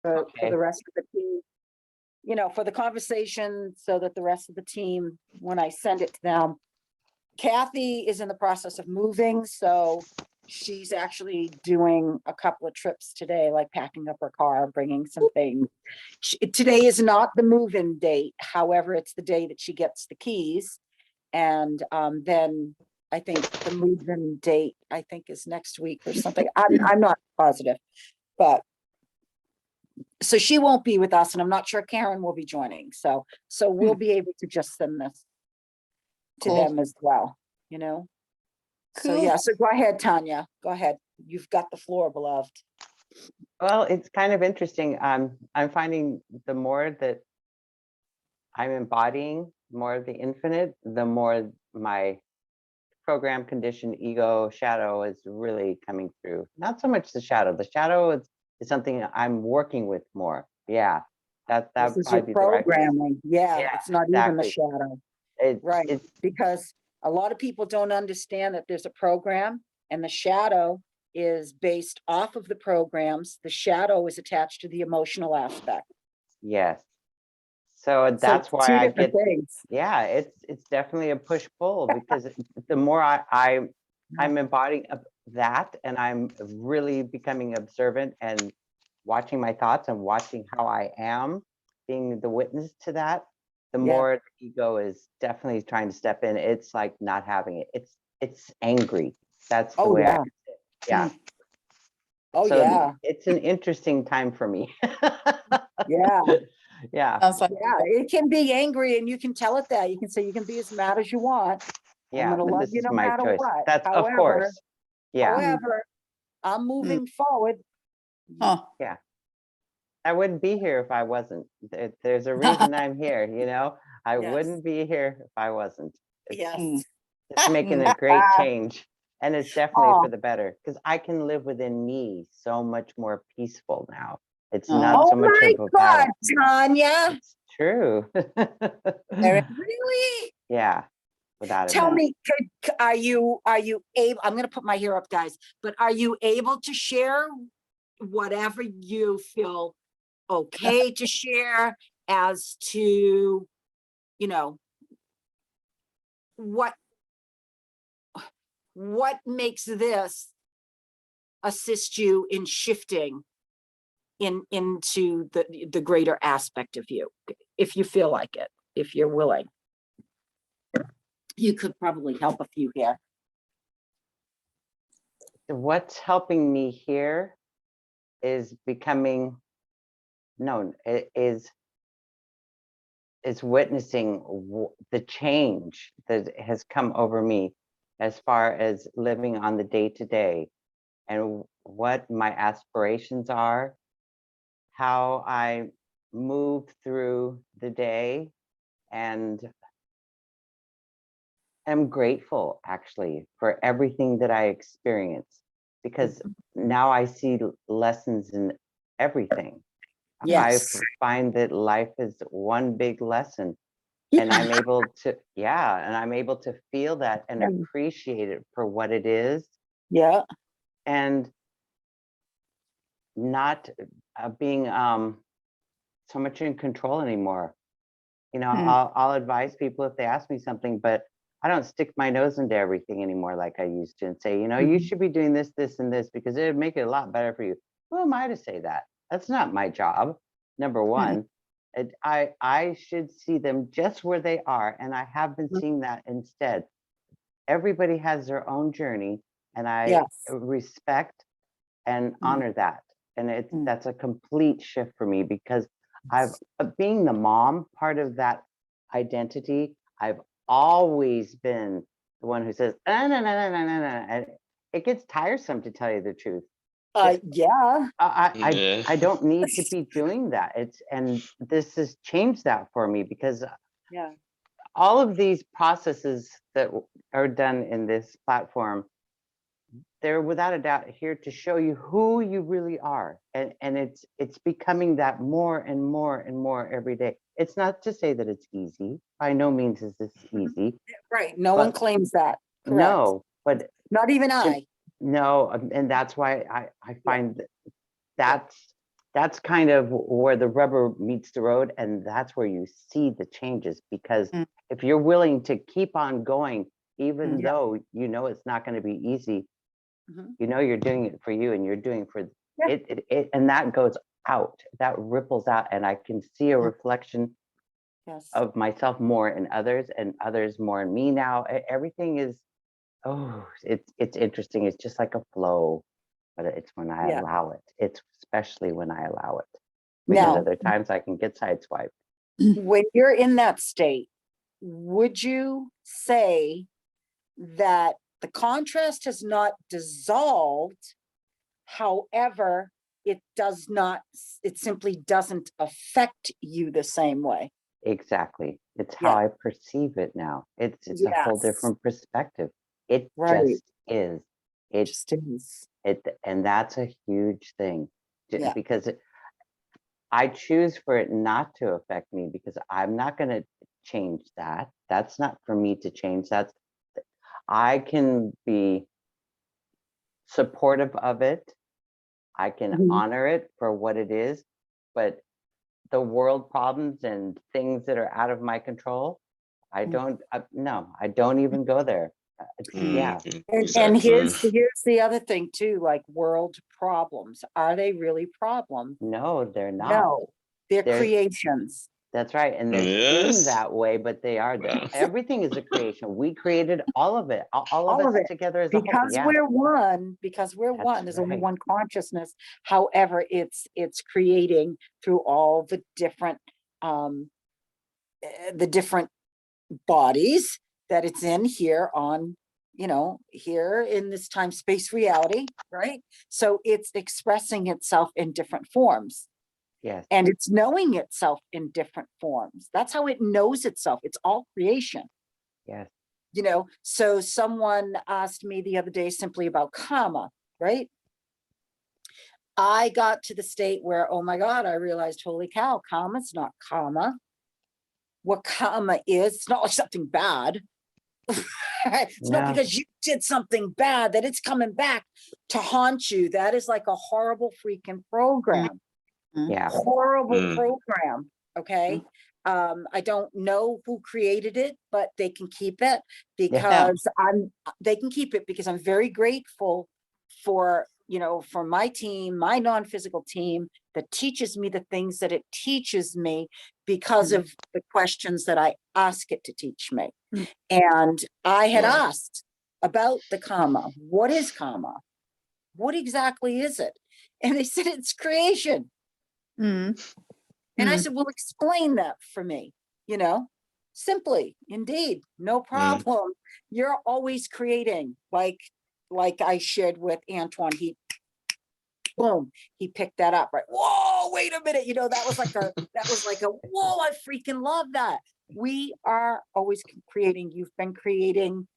for the Okay. rest of the team. You know, for the conversation, so that the rest of the team, when I send it to them. Kathy is in the process of moving, so she's actually doing a couple of trips today, like packing up her car, bringing some things. Today is not the move-in date, however, it's the day that she gets the keys. And then I think the move-in date, I think, is next week or something. I'm not positive, but so she won't be with us, and I'm not sure Karen will be joining. So we'll be able to just send this to Cool. them as well, you know? So Cool. yeah, so go ahead, Tanya, go ahead. You've got the floor, beloved. Well, it's kind of interesting. I'm finding the more that I'm embodying more of the infinite, the more my program, conditioned ego, shadow is really coming through. Not so much the shadow. The shadow is something I'm working with more. Yeah, that This would is your probably be the right word. programming. Yeah, Yeah, it's not even the exactly. shadow, It, right? It's Because a lot of people don't understand that there's a program and the shadow is based off of the programs. The shadow is attached to the emotional aspect. yes. So So that's why two I different get. things. Yeah, it's definitely a push pull because the more I'm embodying that, and I'm really becoming observant and watching my thoughts and watching how I am being the witness to that, the Yeah. more the ego is definitely trying to step in. It's like not having it. It's angry. That's the Oh, way I yeah. see it. Yeah. Oh, So yeah, it's an interesting time for me. yeah. Yeah. Sounds like Yeah, it can be angry and you can tell it that. You can say you can be as mad as you want. I'm Yeah, gonna but love this you is no my matter choice. what. That's of However, course. Yeah. however, I'm moving forward. huh. Yeah. I wouldn't be here if I wasn't. There's a reason I'm here, you know? I Yes. wouldn't be here if I wasn't. Yes. It's making a great change. And it's definitely Oh. for the better because I can live within me so much more peaceful now. It's Oh. not Oh so much my of a battle. God, Tanya, It's true. really? Yeah, without a Tell doubt. me, are you able, I'm gonna put my hair up, guys, but are you able to share whatever you feel okay to share as to, you know, what makes this assist you in shifting into the greater aspect of you, if you feel like it, if you're willing? You could probably help a few here. What's helping me here is becoming known, is witnessing the change that has come over me as far as living on the day to day and what my aspirations are, how I move through the day, and am grateful actually for everything that I experience because now I see lessons in everything. Yes. I find that life is one big lesson and I'm able to, yeah, and I'm able to feel that and appreciate it for what it is Yeah. and not being so much in control anymore. You know, I'll advise people if they ask me something, but I don't stick my nose into everything anymore like I used to and say, you know, you should be doing this, this, and this because it would make it a lot better for you. Who am I to say that? That's not my job. Number one, I should see them just where they are. And I have been seeing that instead. Everybody has their own journey and I Yes. respect and honor that. And that's a complete shift for me because I've being the mom part of that identity, I've always been the one who says, no, no, no, no, no, no. And it gets tiresome to tell you the truth. Yeah. I don't need to be doing that. And this has changed that for me because Yeah. all of these processes that are done in this platform, they're without a doubt here to show you who you really are. And it's becoming that more and more and more every day. It's not to say that it's easy. By no means is this easy. Right. No one claims that. Correct. No, but not even I. no, and that's why I find that that's kind of where the rubber meets the road, and that's where you see the changes, because Mm. if you're willing to keep on going, even Mm. Yeah. though you know it's not going to be easy, Mhm. you know you're doing it for you, and you're doing it for Yeah. it, and that goes out, that ripples out, and I can see a Yeah. reflection Yes. of myself more in others, and others more in me now. Everything is, oh, it's interesting. It's just like a flow, but it's when I Yeah. allow it. It's especially when I allow it, because Now, other times I can get sideswiped. when you're in that state, would you say that the contrast has not dissolved? However, it does not, it simply doesn't affect you the same way. Exactly. It's how Yeah. I perceive it now. It's a whole Yes. different perspective. It Right. just is. It Just is. and that's a huge thing, Yeah. because I choose for it not to affect me, because I'm not going to change that. That's not for me to change. I can be supportive of it. I can Mhm. honor it for what it is, but the world problems and things that are out of my control, I Mm. don't, no, I don't even go there. Yeah, And Exactly. here's the other thing too, like world problems. Are they really problems? no, they're not. No, they're They're, creations. that's right. And they seem Yes. that way, but they are, Wow. everything is a creation. We created all of it, all of All of us it. together as a whole. Because Yeah, we're one, that's there's only right. one consciousness. However, it's creating through all the different the different bodies that it's in here on, here in this time space reality, right? So it's expressing itself in different forms, Yes, and it's knowing itself in different forms. That's how it knows itself. It's all creation. yes. So someone asked me the other day simply about karma, right? I got to the state where, oh my God, I realized, holy cow, karma's not karma. What karma is, it's not like something bad. It's not No, because you did something bad that it's coming back to haunt you. That is like a horrible freaking program. yeah, Horrible Mm. program. Okay. I don't know who created it, but they can keep it because they can keep it because I'm very grateful for, for my team, my non-physical team that teaches me the things that it teaches me because of the questions that I ask it to teach me. Mm. And I had Wow. asked about the karma. What is karma? What exactly is it? And they said it's creation. Mm. And I Mm. said, well, explain that for me, simply, indeed, no problem. You're always creating, like I shared with Antoine, boom, he picked that up, right? Whoa, wait a minute. That was like whoa, I freaking love that. We are always creating. You've been creating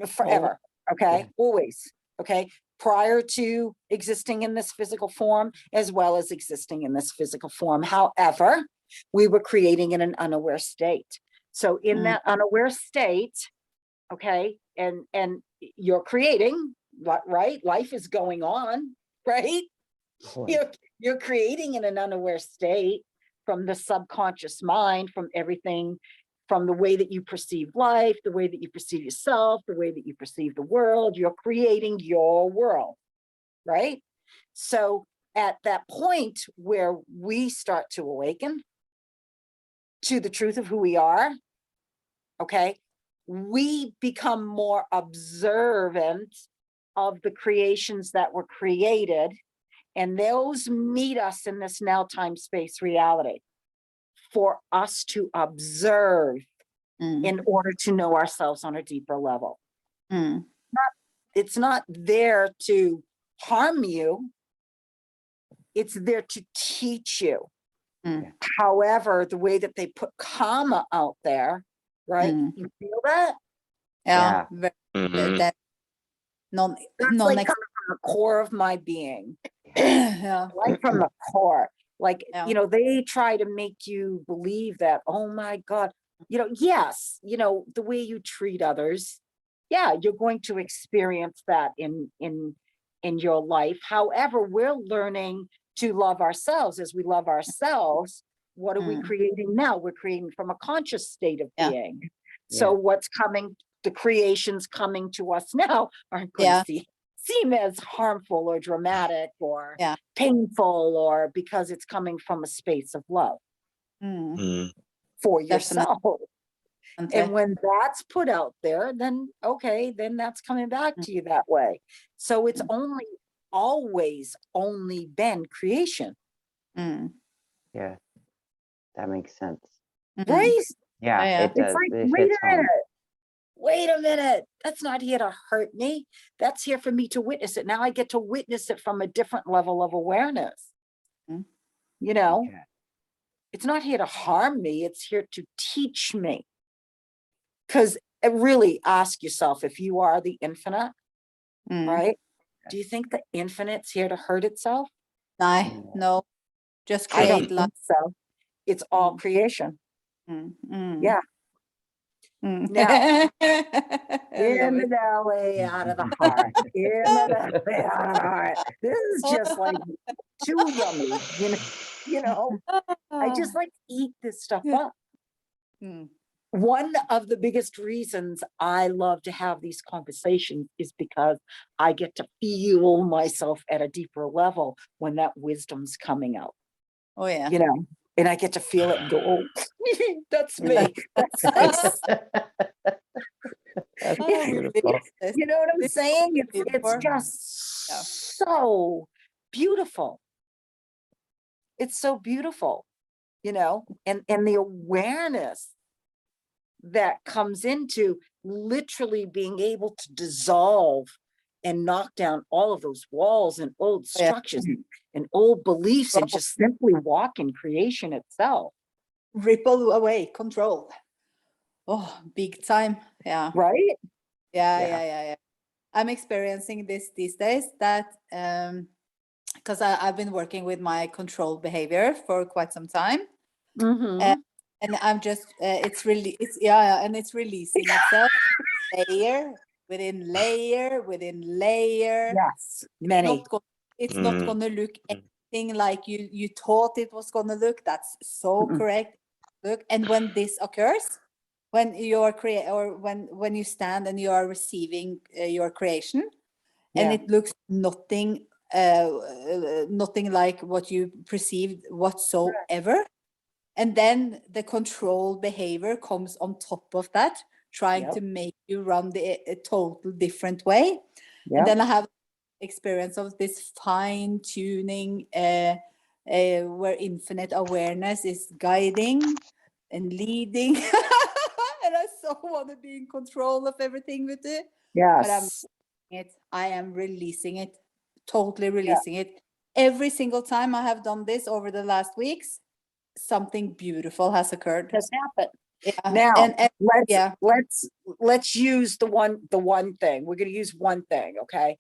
forever. Okay. Yeah. Always. Okay. Prior to existing in this physical form, as well as existing in this physical form. However, we were creating in an unaware state. So in Mm. that unaware state, okay, and you're creating, right? Life is going on, right? boy, You're creating in an unaware state from the subconscious mind, from everything, from the way that you perceive life, the way that you perceive yourself, the way that you perceive the world. You're creating your world, right? So at that point where we start to awaken to the truth of who we are, okay, we become more observant of the creations that were created, and those meet us in this now time space reality for us to observe Mm. in order to know ourselves on a deeper level. Mm. It's not there to harm you. It's there to teach you. Mm. However, the way that they put karma out there, right? Mm. You feel that? Yeah. Mhm. That non That's non like coming from the core of my being. yeah. Like from the core. Like, Yeah. they try to make you believe that, oh my God, yes, the way you treat others, yeah, you're going to experience that in your life. However, we're learning to love ourselves. As we love ourselves, what are we Mm. creating now? We're creating from a conscious state of Yeah. being. So Yeah. what's coming, the creations coming to us now aren't going Yeah. to seem as harmful or dramatic or Yeah. painful, or because it's coming from a space of love Mm. Mm. for Definitely. yourself. And Definitely. when that's put out there, then okay, then that's coming back to you that way. So it's always only been creation, Mm. Yeah. That makes sense. Mhm. right? Yeah, yeah. it It's does. like, It wait hits a home. minute, wait a minute. That's not here to hurt me. That's here for me to witness it. Now I get to witness it from a different level of awareness. Mm. You know, Yeah. it's not here to harm me. It's here to teach me. Because really ask yourself, if you are the infinite, Mm. right? Do you think the infinite's here to hurt itself? No, just I don't create life. think so. It's all Mm. creation. Mm. Mm. Yeah. Mm. Now, I love in the it. belly, out of the heart. In the belly, out of the heart. This is just like too yummy. I just like to eat this stuff up. Mm. One of the biggest reasons I love to have these conversations is because I get to feel myself at a deeper level when that wisdom's coming out, Oh yeah. and I get to feel it and go, oh, that's me. That's nice. That's Oh, beautiful. this- You know what I'm this saying? It's before. just Yeah. so beautiful. It's so beautiful, and the awareness that comes into literally being able to dissolve and knock down all of those walls and old Yeah. structures and old beliefs and just simply walk in creation itself, Ripple away, control. Oh, big time. Yeah. right? Yeah. I'm experiencing this these days that because I've been working with my control behavior for quite some time. Mhm. And I'm just it's really and it's releasing itself layer within layer within layer. Yes, many. It's not Mm. gonna look anything like you thought it was gonna look. That's so Mm-mm. correct. Look, and when this occurs, when you're or when you stand and you are receiving your creation, and Yeah. it looks nothing nothing like what you perceived whatsoever. And then the control behavior comes on top of that, trying Yep. to make you run a total different way. Yep. And then I have experience of this fine tuning where infinite awareness is guiding and leading. And I so want to be in control of everything with it. But I am releasing it, totally releasing it. Every single time I have done this over the last weeks, something beautiful has occurred. Has happened. Yeah. Now, and yeah. let's use the one thing. We're going to use one thing, okay?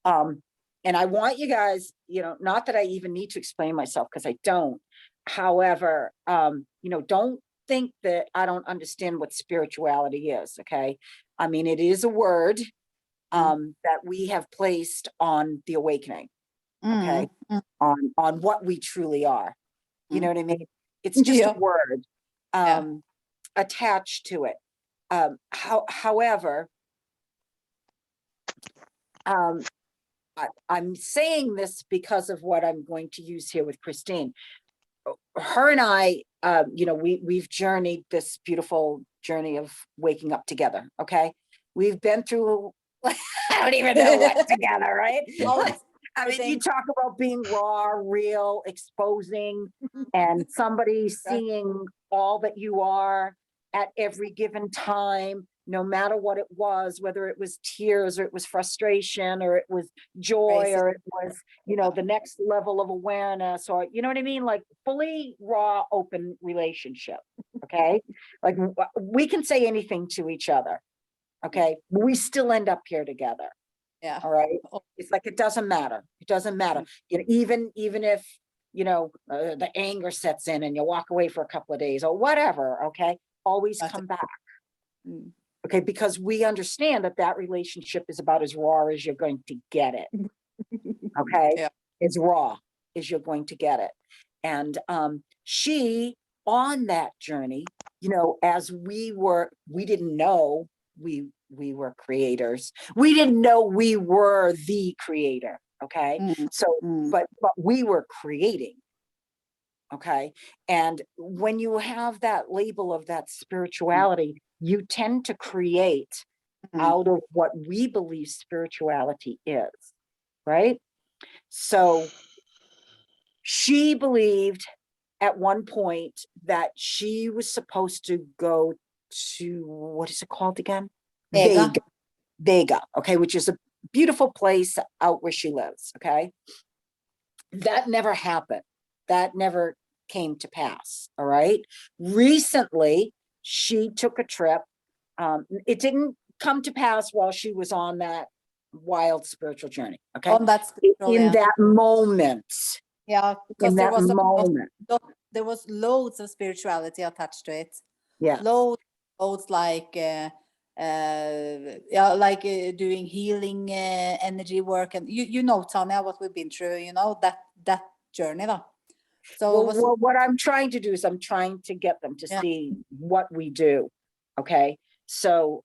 And I want you guys, not that I even need to explain myself because I don't. However, don't think that I don't understand what spirituality is, okay? I mean, it is a word that we have placed on the awakening, okay? Mm. On what we truly are. You know what I mean? It's just Yeah. a word attached to it. However, I'm saying this because of what I'm going to use here with Christine. Her and I, we've journeyed this beautiful journey of waking up together. Okay. We've been through, I don't even know what together, right? I mean, you talk about being raw, real, exposing, and somebody seeing all that you are at every given time, no matter what it was, whether it was tears or it was frustration or it was joy or it was, the next level of awareness, or, you know what I mean? Like fully raw, open relationship. Okay. Like we can say anything to each other. Okay. We still end up here together. Yeah. All right. It's like, it doesn't matter. It doesn't matter. Even if, the anger sets in and you walk away for a couple of days or whatever. Okay. Always come back. Okay. Because we understand that relationship is about as raw as you're going to get it. Okay. Yeah. It's raw. is you're going to get it. And she, on that journey, you know, as we didn't know we were creators. We didn't know we were the creator. Okay. So, but we were creating. Okay. And when you have that label of that spirituality, you tend to create out of what we believe spirituality is, right? So she believed at one point that she was supposed to go to, what is it called again? Vega. Vega, okay, which is a beautiful place out where she lives, okay? That never happened. That never came to pass, all right? Recently, she took a trip. It didn't come to pass while she was on that wild spiritual journey, okay? On that spiritual, In yeah. that moment, Yeah, because in there that was moment, there was loads of spirituality attached to it. yeah. Loads like yeah, like doing healing energy work, and you know, Tanya, what we've been through, you know, that journey though. So Well, what I'm trying to do is I'm trying to get them to Yeah. see what we do. Okay. So,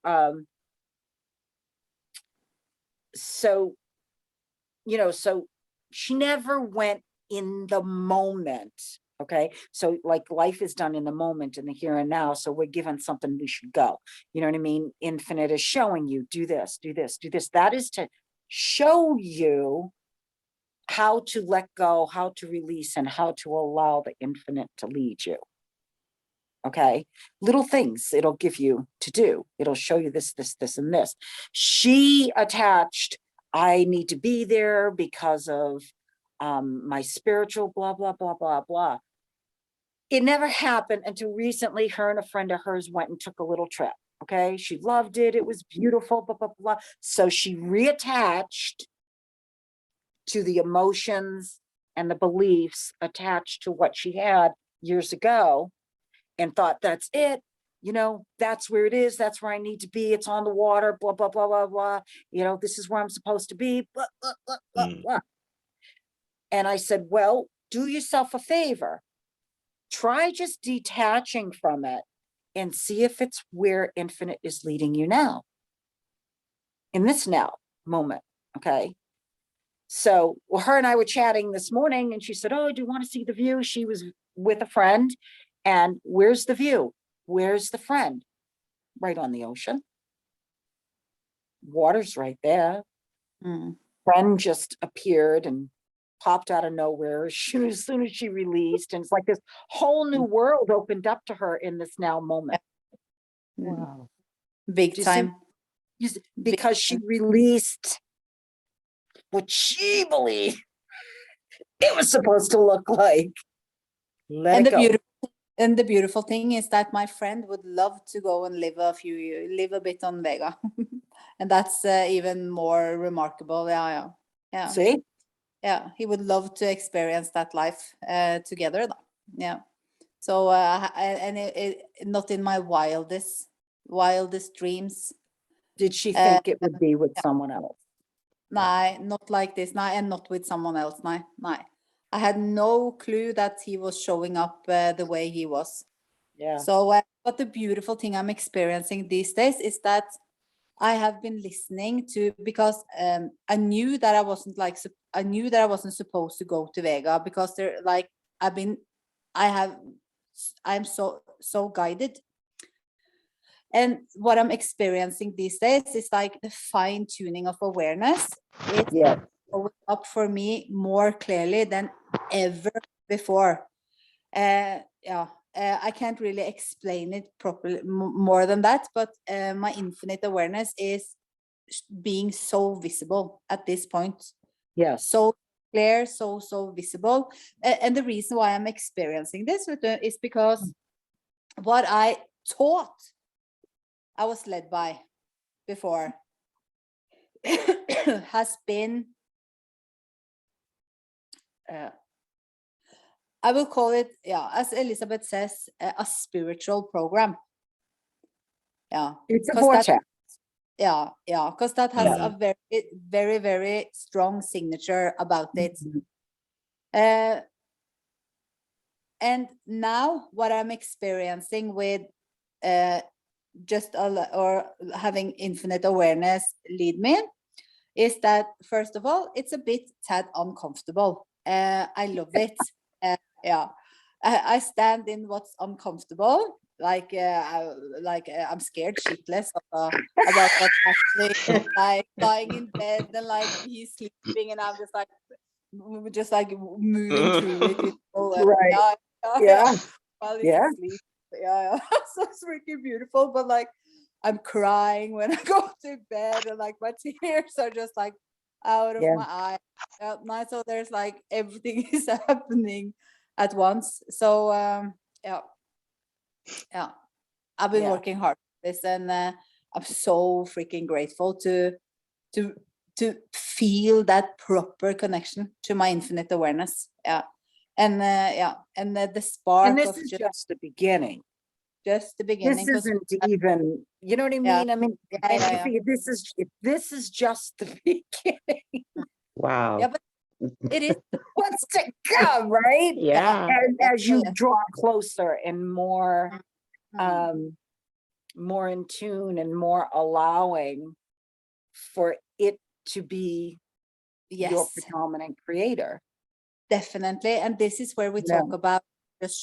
you know, so she never went in the moment. Okay. So like life is done in the moment, in the here and now. So we're given something, we should go. You know what I mean? Infinite is showing you, do this, do this, do this. That is to show you how to let go, how to release, and how to allow the infinite to lead you. Okay. Little things it'll give you to do. It'll show you this, this, this, and this. She attached, I need to be there because of my spiritual blah, blah, blah, blah, blah. It never happened until recently. Her and a friend of hers went and took a little trip. Okay. She loved it. It was beautiful, blah, blah, blah. So she reattached to the emotions and the beliefs attached to what she had years ago and thought, that's it. You know, that's where it is. That's where I need to be. It's on the water, blah, blah, blah, blah, blah. You know, this is where I'm supposed to be, blah, blah, blah, blah, blah. And I said, well, do yourself a favor. Try just detaching from it and see if it's where infinite is leading you now. In this now moment, okay? So, well, her and I were chatting this morning and she said, oh, do you want to see the view? She was with a friend. And where's the view? Where's the friend? Right on the ocean. Water's right there. Friend just appeared and popped out of nowhere as soon as she released. And it's like this whole new world opened up to her in this now moment. Wow. Big Do you see? time. Because she released what she believed it was supposed to look like. Let it go. And the beautiful thing is that my friend would love to go and live a bit on Vega. And that's even more remarkable. Yeah. See? Yeah, he would love to experience that life together. Yeah. So and it not in my wildest dreams. Did she think it would be with someone else? No, not like this. No, and not with someone else. No. I had no clue that he was showing up the way he was. Yeah. So, but the beautiful thing I'm experiencing these days is that I have been listening to, because I knew that I wasn't supposed to go to Vega, because they're like, I'm so guided. And what I'm experiencing these days is like the fine tuning of awareness. It's going up for me more clearly than ever before. I can't really explain it properly more than that, but my infinite awareness is being so visible at this point. Yes. So clear, so visible. And the reason why I'm experiencing this is because what I thought I was led by before has been, I will call it, as Elizabeth says, a spiritual program. Yeah. It's a vortex. Because that has a very, very, very strong signature about it. Uh, and now what I'm experiencing with or having infinite awareness lead me is that, first of all, it's a bit tad uncomfortable. I love it. Yeah, I stand in what's uncomfortable. Like I'm scared shitless about what's happening. Like lying in bed and like he's sleeping and I'm just like moving through it. You know, and Right. yeah, Yeah. while he's Yeah. asleep. Yeah. So it's freaking beautiful. But like I'm crying when I go to bed and like my tears are just like out of Yeah. my eyes. So there's like everything is happening at once. So yeah. I've been Yeah. working hard for this, and I'm so freaking grateful to feel that proper connection to my infinite awareness. Yeah. And the And spark this of is just the beginning. just the This beginning. 'Cause, isn't even, you know what I yeah, mean? I mean, yeah, and yeah, I yeah. figure this is just the beginning. Wow. Yeah, but it is. What's to come, right? Yeah. And as you Yeah. draw closer and more, Mm. more in tune and more allowing for it to be your Yes, predominant creator. definitely. And this is where we Yeah. talk about just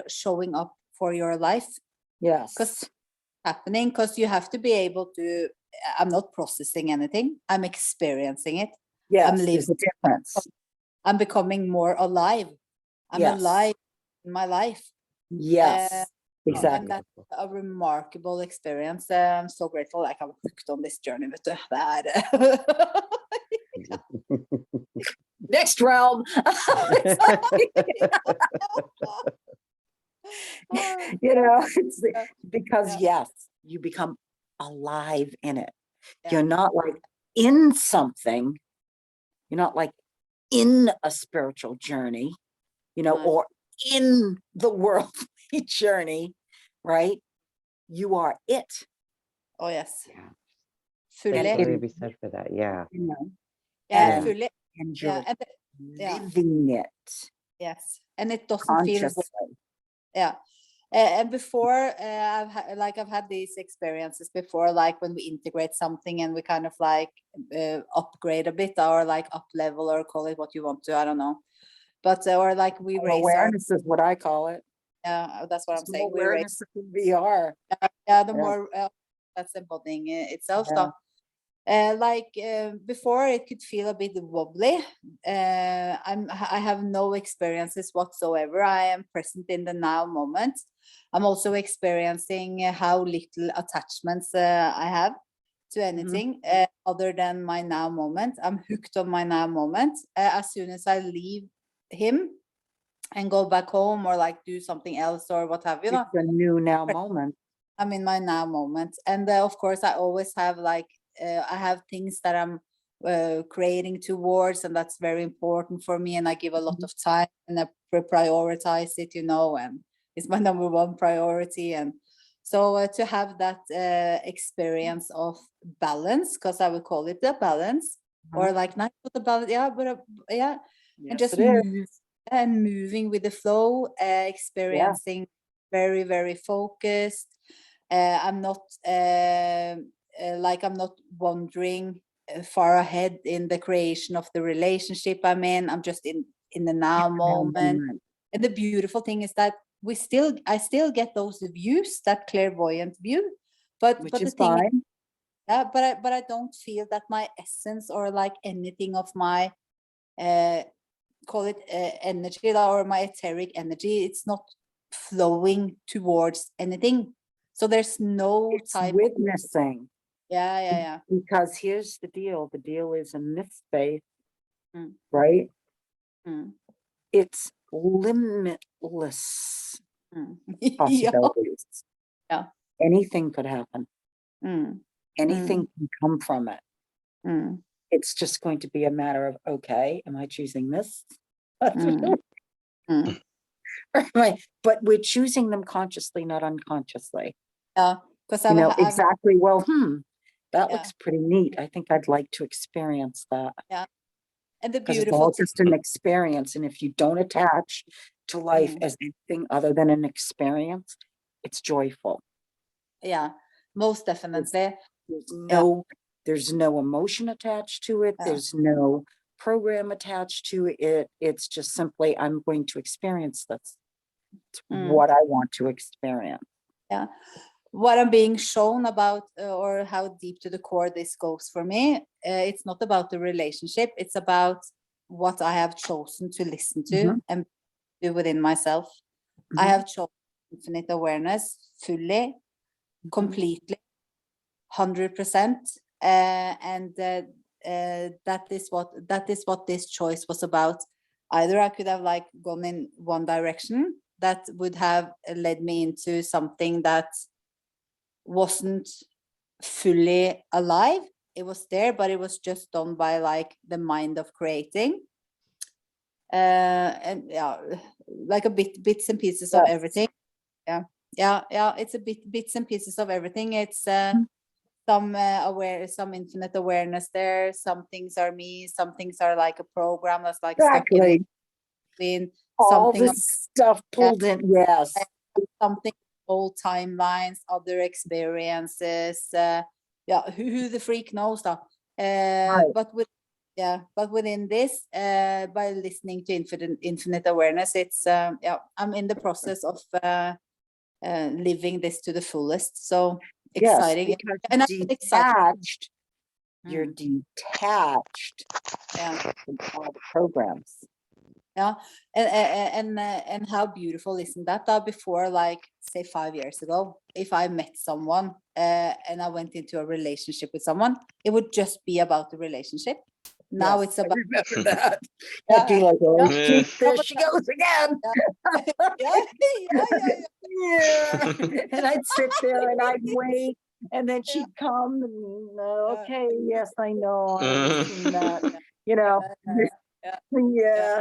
showing up for your life. Yes. Because happening, because you have to be able to. I'm not processing anything. I'm experiencing it. Yes, living. there's a difference. I'm becoming more alive. I'm Yes. alive in my life. Yes, exactly. And that's a remarkable experience. I'm so grateful. Like I'm hooked on this journey. Vet du. Next realm. You know, it's because yes, you become alive in it. You're not like in something. You're not like in a spiritual journey, you know, Nice. or in the worldly journey, right? You are it. Oh yes. Yeah. Fully. There's And something it- to be said for that. Yeah. You know, Yeah, and- fully. and Yeah, you're yeah. living it Yes. And it doesn't feel consciously. yeah. And before I've had these experiences before, like when we integrate something and we kind of like upgrade a bit or like up level or call it what you want to, I don't know, but or like we raise Awareness is what I call it. that's what I'm It's saying, we raise awareness of VR. the Yeah. more that's embodying itself. Yeah. So before it could feel a bit wobbly. I have no experiences whatsoever. I am present in the now moment. I'm also experiencing how little attachments I have to anything other than my now moment. I'm hooked on my now moment. As soon as I leave him and go back home or like do something else or what have you, It's a new now moment. I'm in my now moment. And of course, I always have like, I have things that I'm creating towards, and that's very important for me. And I give a lot of time and I prioritize it, you know, and it's my number one priority. And so to have that experience of balance, because I would call it the balance, or like not the balance, yeah, but yeah, and just Yes, it is. move and moving with the flow, experiencing very, very focused. I'm not I'm not wandering far ahead in the creation of the relationship I'm in. I'm just in the now moment. And the beautiful thing is that I still get those views, that clairvoyant view. But Which the is thing is, fine. yeah, but I don't feel that my essence or like anything of my call it energy or my etheric energy, it's not flowing towards anything. So there's no It's type witnessing. yeah. Because here's the deal. The deal is in this space, Mm. right? Mm. It's limitless Yeah. possibilities. Yeah. Anything could happen. Mm. Anything can come from it. Mm. It's just going to be a matter of, okay, am I choosing this? Mm. Mm. Right. But we're choosing them consciously, not unconsciously. Yeah, because You know, I've exactly. Well, that Yeah. looks pretty neat. I think I'd like to experience that. And the Because it's beautiful all just an experience. And if you don't attach to life as anything other than an experience, it's joyful. yeah, most definitely. There's no emotion attached to it. Yeah. There's no program attached to it. It's just simply, I'm going to experience this. It's what I want to experience. Yeah. What I'm being shown about, or how deep to the core this goes for me, it's not about the relationship. It's about what I have chosen to listen to and do within myself. I have chosen infinite awareness fully, completely, 100%. And that is what this choice was about. Either I could have like gone in one direction that would have led me into something that wasn't fully alive. It was there, but it was just done by like the mind of creating. And yeah, like a bits and pieces of everything. Yeah, it's a bits and pieces of everything. It's some infinite awareness there. Some things are me, some things are like a program that's like stuck in between. All Something this stuff pulled in, yes. Something, old timelines, other experiences. Yeah, who the freak knows that? But within this, by listening to infinite awareness, it's I'm in the process of living this to the fullest. So exciting. Yes, because And I'm detached. You're detached from all the programs. Yeah, and how beautiful isn't that? That before, like say 5 years ago, if I met someone and I went into a relationship with someone, it would just be about the relationship. Now it's about. I remember that. I'd be like, oh, shoot, there she goes again. Yeah. And I'd sit there and I'd wait, and then she'd come and okay, yes, I know, I understand that. You know. Yeah.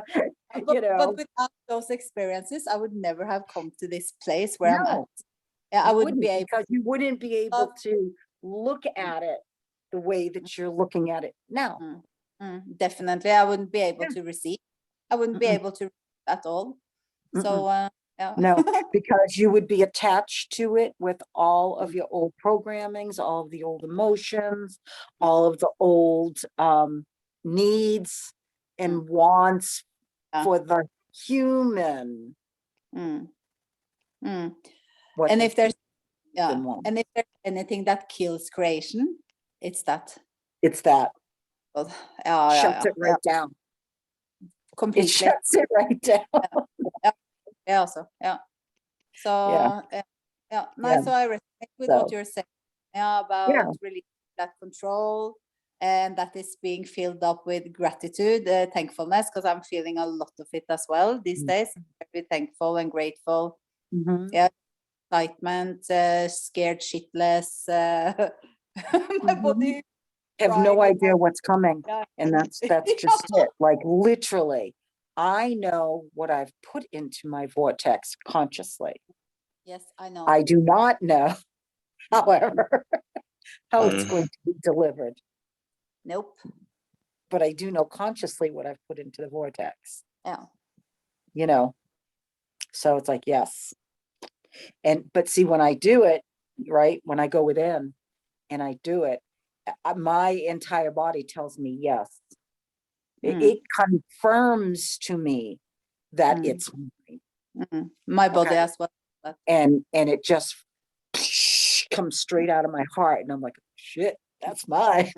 But without those experiences, I would never have come to this place where I'm at. I wouldn't be able, because you wouldn't be able to look at it the way that you're looking at it now. Definitely, I wouldn't be able to receive. I wouldn't be able to at all. So no, because you would be attached to it with all of your old programmings, all of the old emotions, all of the old needs and wants for the human. And if there's and if there's anything that kills creation, it's that. It's that. Shuts it right down. Completely. It shuts it right down. So nice. So I resonate with what you're saying about really that control, and that is being filled up with gratitude, thankfulness, because I'm feeling a lot of it as well these days. I'm very thankful and grateful. Excitement, scared shitless. My body have no idea what's coming, and that's just it. Like literally, I know what I've put into my vortex consciously. Yes, I know. I do not know, however, how it's going to be delivered. Nope. But I do know consciously what I've put into the vortex. Yeah. You know, so it's like, yes. But see, when I do it, right, when I go within and I do it, my entire body tells me yes. It confirms to me that it's mine. My body as well. And it just comes straight out of my heart, and I'm like, shit, that's mine.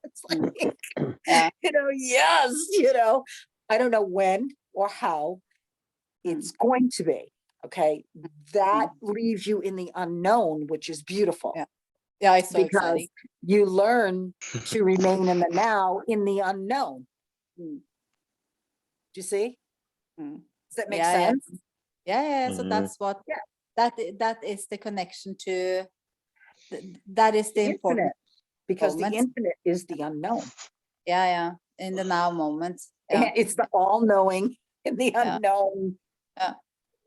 It's like, yes, I don't know when or how it's going to be. Okay, that leaves you in the unknown, which is beautiful. Yeah, it's so because exciting. You learn to remain in the now, in the unknown. Do you see? Does that make sense? Yeah. So that's what. That is the connection to. That is the important. Because the infinite is the unknown. Yeah. In the now moment. It's the all-knowing in the unknown.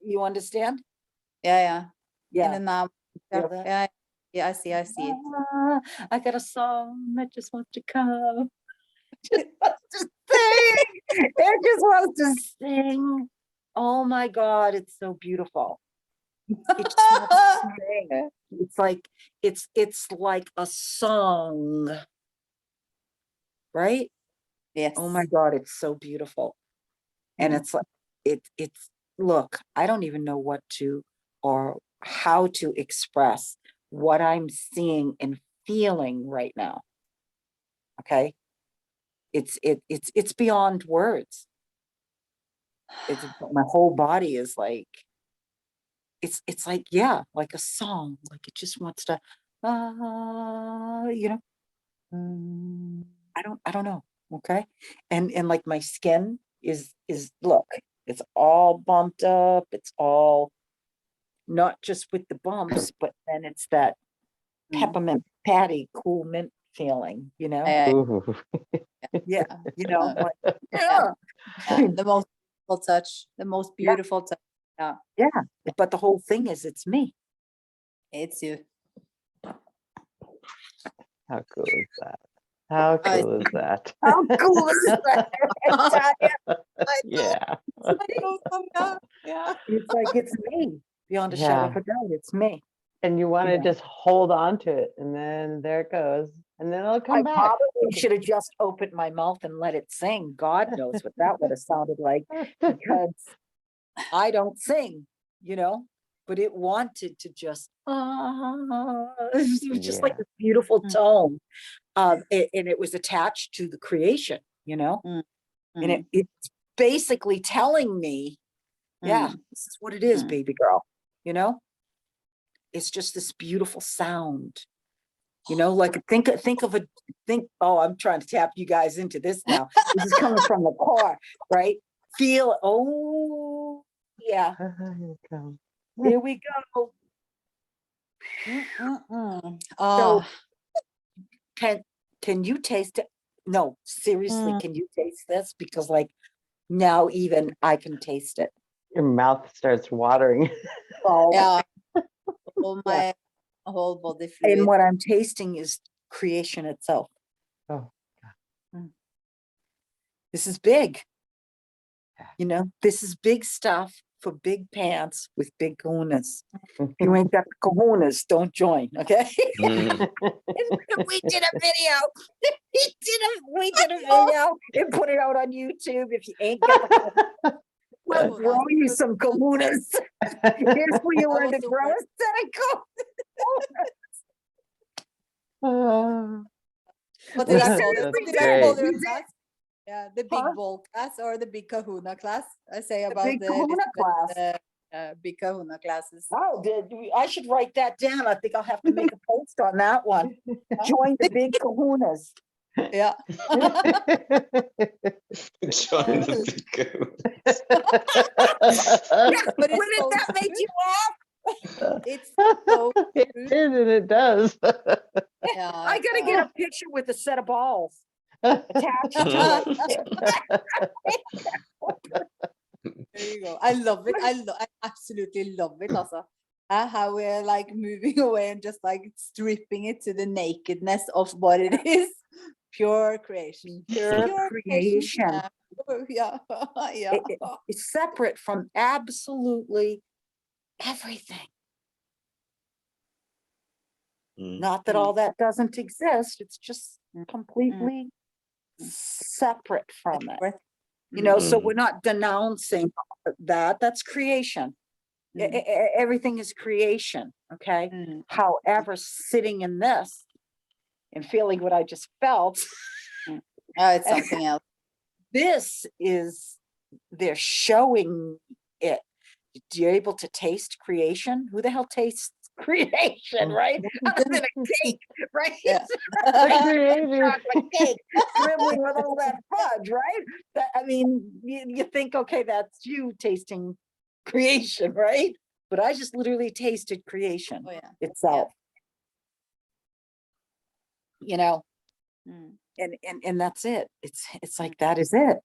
You understand? Yeah. In the now. Yeah, I see it. I got a song that just wants to come. It wants to sing. It just wants to sing. Oh my God, it's so beautiful. It just wants to sing. It's like a song. Right? Yes. Oh my God, it's so beautiful. And Mm. it's like, it's, look, I don't even know what to, or how to express what I'm seeing and feeling right now. Okay? It's beyond words. It's, my whole body is like, it's like, yeah, like a song, like it just wants to, you know, I don't know. Okay. And like my skin is, look, it's all bumped up. It's all not just with the bumps, but then it's that Mm. peppermint patty, cool mint feeling, you know? Ooh. Yeah. You know, Uh, like, yeah. Yeah, the most beautiful touch, the most Yeah. beautiful touch. Yeah, Yeah. But the whole thing is, it's me. it's you. How cool is that? How I- cool is that? How cool is that? Tanya? Yeah. Yeah. It's like, it's me. Beyond a shadow of Yeah. a doubt, it's me. And you want to Yeah. just hold on to it, and then there it goes, and then it'll I come back. probably should have just opened my mouth and let it sing. God knows what that would have sounded like, because I don't sing, you know, but it wanted to just, it was just like Yeah. this beautiful Mm. tone. And it was attached to the creation, you know, and it's basically telling me, yeah, this is what it is, Mm. baby girl, you know, it's just this beautiful sound. You know, like think of oh, I'm trying to tap you guys into this now. This is coming from the core, right? Feel, oh, yeah, Here it comes. there we go. Oh, Can you taste it? No, seriously, Mm. can you taste this? Because like now even I can taste it. Your mouth starts watering. Oh, yeah. All my whole body and fluid. what I'm tasting is creation itself. Oh, This is big. Yeah. You know, this is big stuff for big pants with big kahunas. If you ain't got the kahunas, don't join, okay? Mm. We did a video. We did a video and put it out on YouTube. If you ain't got the we'll Kahunas. grow you some kahunas. Here's where you That learn to was the grow a worst. set of kahunas. What did I That's call it? What did I great. call your We did. class? Yeah, the big Huh? ball class or the big kahuna class. I say The about big the kahuna class. big kahuna classes. Oh, I should write that down. I think I'll have to make a post on that one. Join the big kahunas. Yeah. Join the big group. But it's When did so that make true. you laugh? It's so It true. did, and it does. Yeah, I gotta get a picture with a set of balls attached to it. There you go. I love it. I absolutely love it also. How we're like moving away and just like stripping it to the nakedness of what it is. Pure creation. Pure creation. Yeah. Yeah. Yeah. It's separate from absolutely everything. Mm. Not that Mm. all that doesn't exist. It's just Mm. completely separate from it. Separate. You know, so Mm. we're not denouncing that. That's creation. Everything is creation. Okay. Mm. However, sitting in this and feeling what I just felt, Oh, it's something else. this is, they're showing it. You're able to taste creation. Who the hell tastes creation, right? Other than a cake, right? Yeah. Chocolate cake, dribbling with all that fudge, right? That, I mean, you think, okay, that's you tasting creation, right? But I just literally tasted creation Oh yeah. itself. You know, Mm. and that's it. It's like that is it.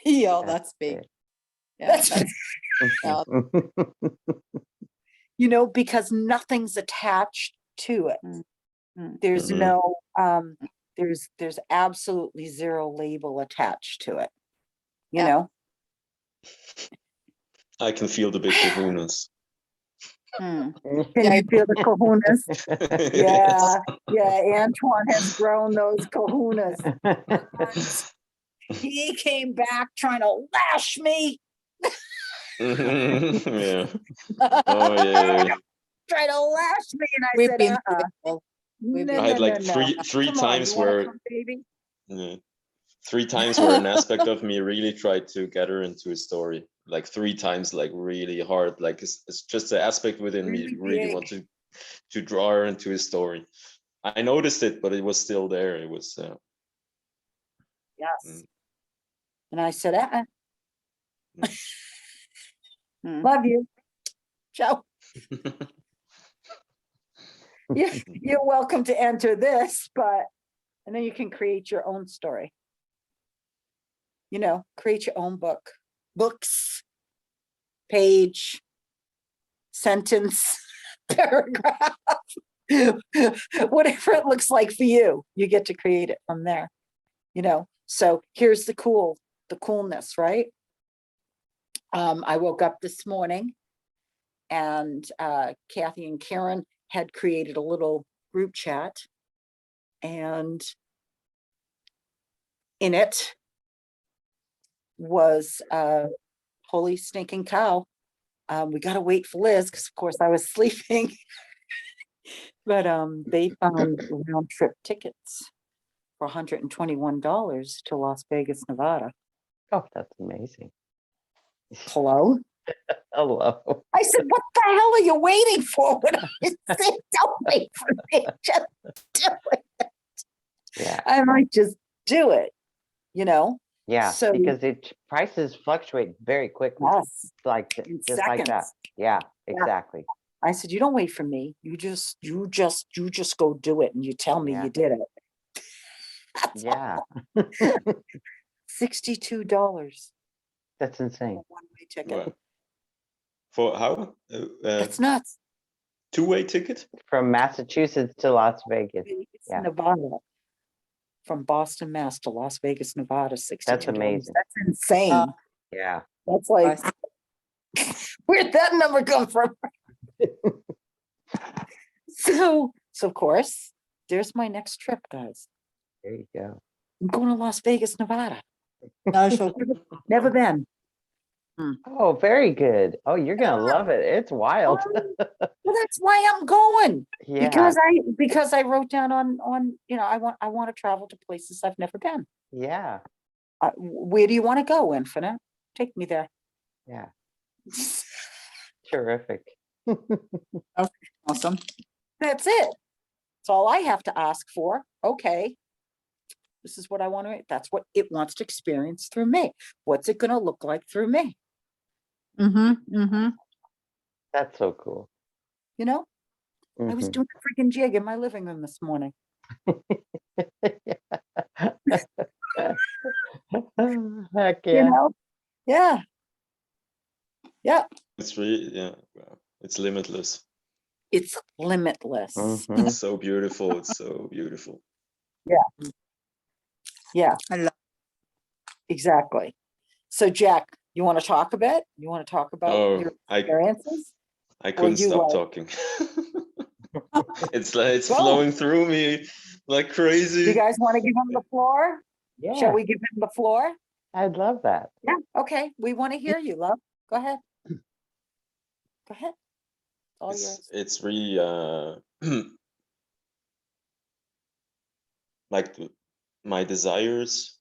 Yeah, that's big. it. Yeah, That's that's yeah. you know, because nothing's attached to it. Mm. There's Mhm. no, there's absolutely zero label attached to it. You Yeah. know, I can feel the big kahunas. Mm. can Yeah. you feel the kahunas? Yes. Yeah, Antoine has grown those kahunas. He came back trying to lash me. Yeah. Oh yeah. Trying to lash me, and I We've said, been through it all. no, been- I had no, like no, no. three Come on, times you wanna where come, baby? yeah, 3 times where an aspect of me really tried to get her into a story. Like 3 times, like really hard. Like it's just the aspect within me Really really big. wanted to draw her into a story. I noticed it, but it was still there. It was Yes. Mm. And I said, Mm. love you. Ciao. You're welcome to enter this, but, and then you can create your own story. You know, create your own books, page, sentence, paragraph, whatever it looks like for you, you get to create it from there. You know, so here's the coolness, right? I woke up this morning and Kathy and Karen had created a little group chat, and in it was holy stinking cow. We gotta wait for Liz because of course I was sleeping. But they found round trip tickets for $121 to Las Vegas, Nevada. Oh, that's amazing. Hello? Hello. I said, what the hell are you waiting for? When I said, don't wait for me, just do it. Yeah, I might just do it, you know? yeah, So- because prices fluctuate very quickly, Yes, like in just like that. seconds. Yeah, exactly. I said, you don't wait for me. You just go do it and you tell me Yeah. you did it. That's Yeah, all. $62 that's insane. one-way ticket. Wow. For how? It's nuts. Two-way ticket? From Massachusetts to Las Vegas. It's Yeah. Nevada. From Boston, Mass to Las Vegas, Nevada, $62. amazing. That's insane. Yeah. That's like, where'd that number come from? So of course, there's my next trip, guys. There you go. I'm going to Las Vegas, Nevada. No, sure. Never been. Oh, very good. Oh, you're gonna love it. It's wild. Well, that's why I'm going. Yeah, Because I wrote down on, you know, I want to travel to places I've never been. yeah, Where do you want to go, Infinite? Take me there. yeah. Terrific. Awesome. That's it. That's all I have to ask for. Okay. This is what I want to, that's what it wants to experience through me. What's it going to look like through me? Mm-hmm. Mm-hmm. That's so cool. You know, I was Mhm. doing a freaking jig in my living room this morning. Heck You yeah. know? Yeah. Yeah. It's really, yeah, wow. It's limitless. It's limitless. Mhm. It's so beautiful. It's so beautiful. Yeah, I love. exactly. So Jack, you want to talk a bit? You want to talk about your Oh, I experiences? couldn't you, stop talking. It's like it's Go. flowing through me like crazy. You guys want to give him the floor? Shall Yeah, we give him the floor? I'd love that. Yeah, okay. We want to hear you, love. Go ahead. Go ahead. All yours. It's really like my desires,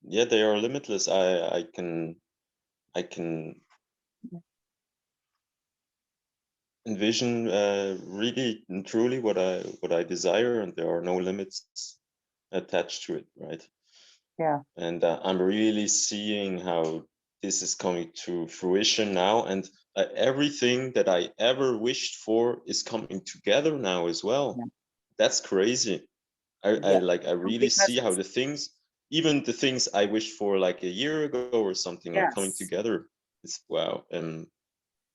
yeah, they are limitless. I can envision really and truly what I desire, and there are no limits attached to it, right? Yeah. And I'm really seeing how this is coming to fruition now, and everything that I ever wished for is coming together now as well. Yeah. That's crazy. I Yeah. really Because see how it's- the things, even the things I wished for like a year ago or something, are coming Yes. together. It's wow.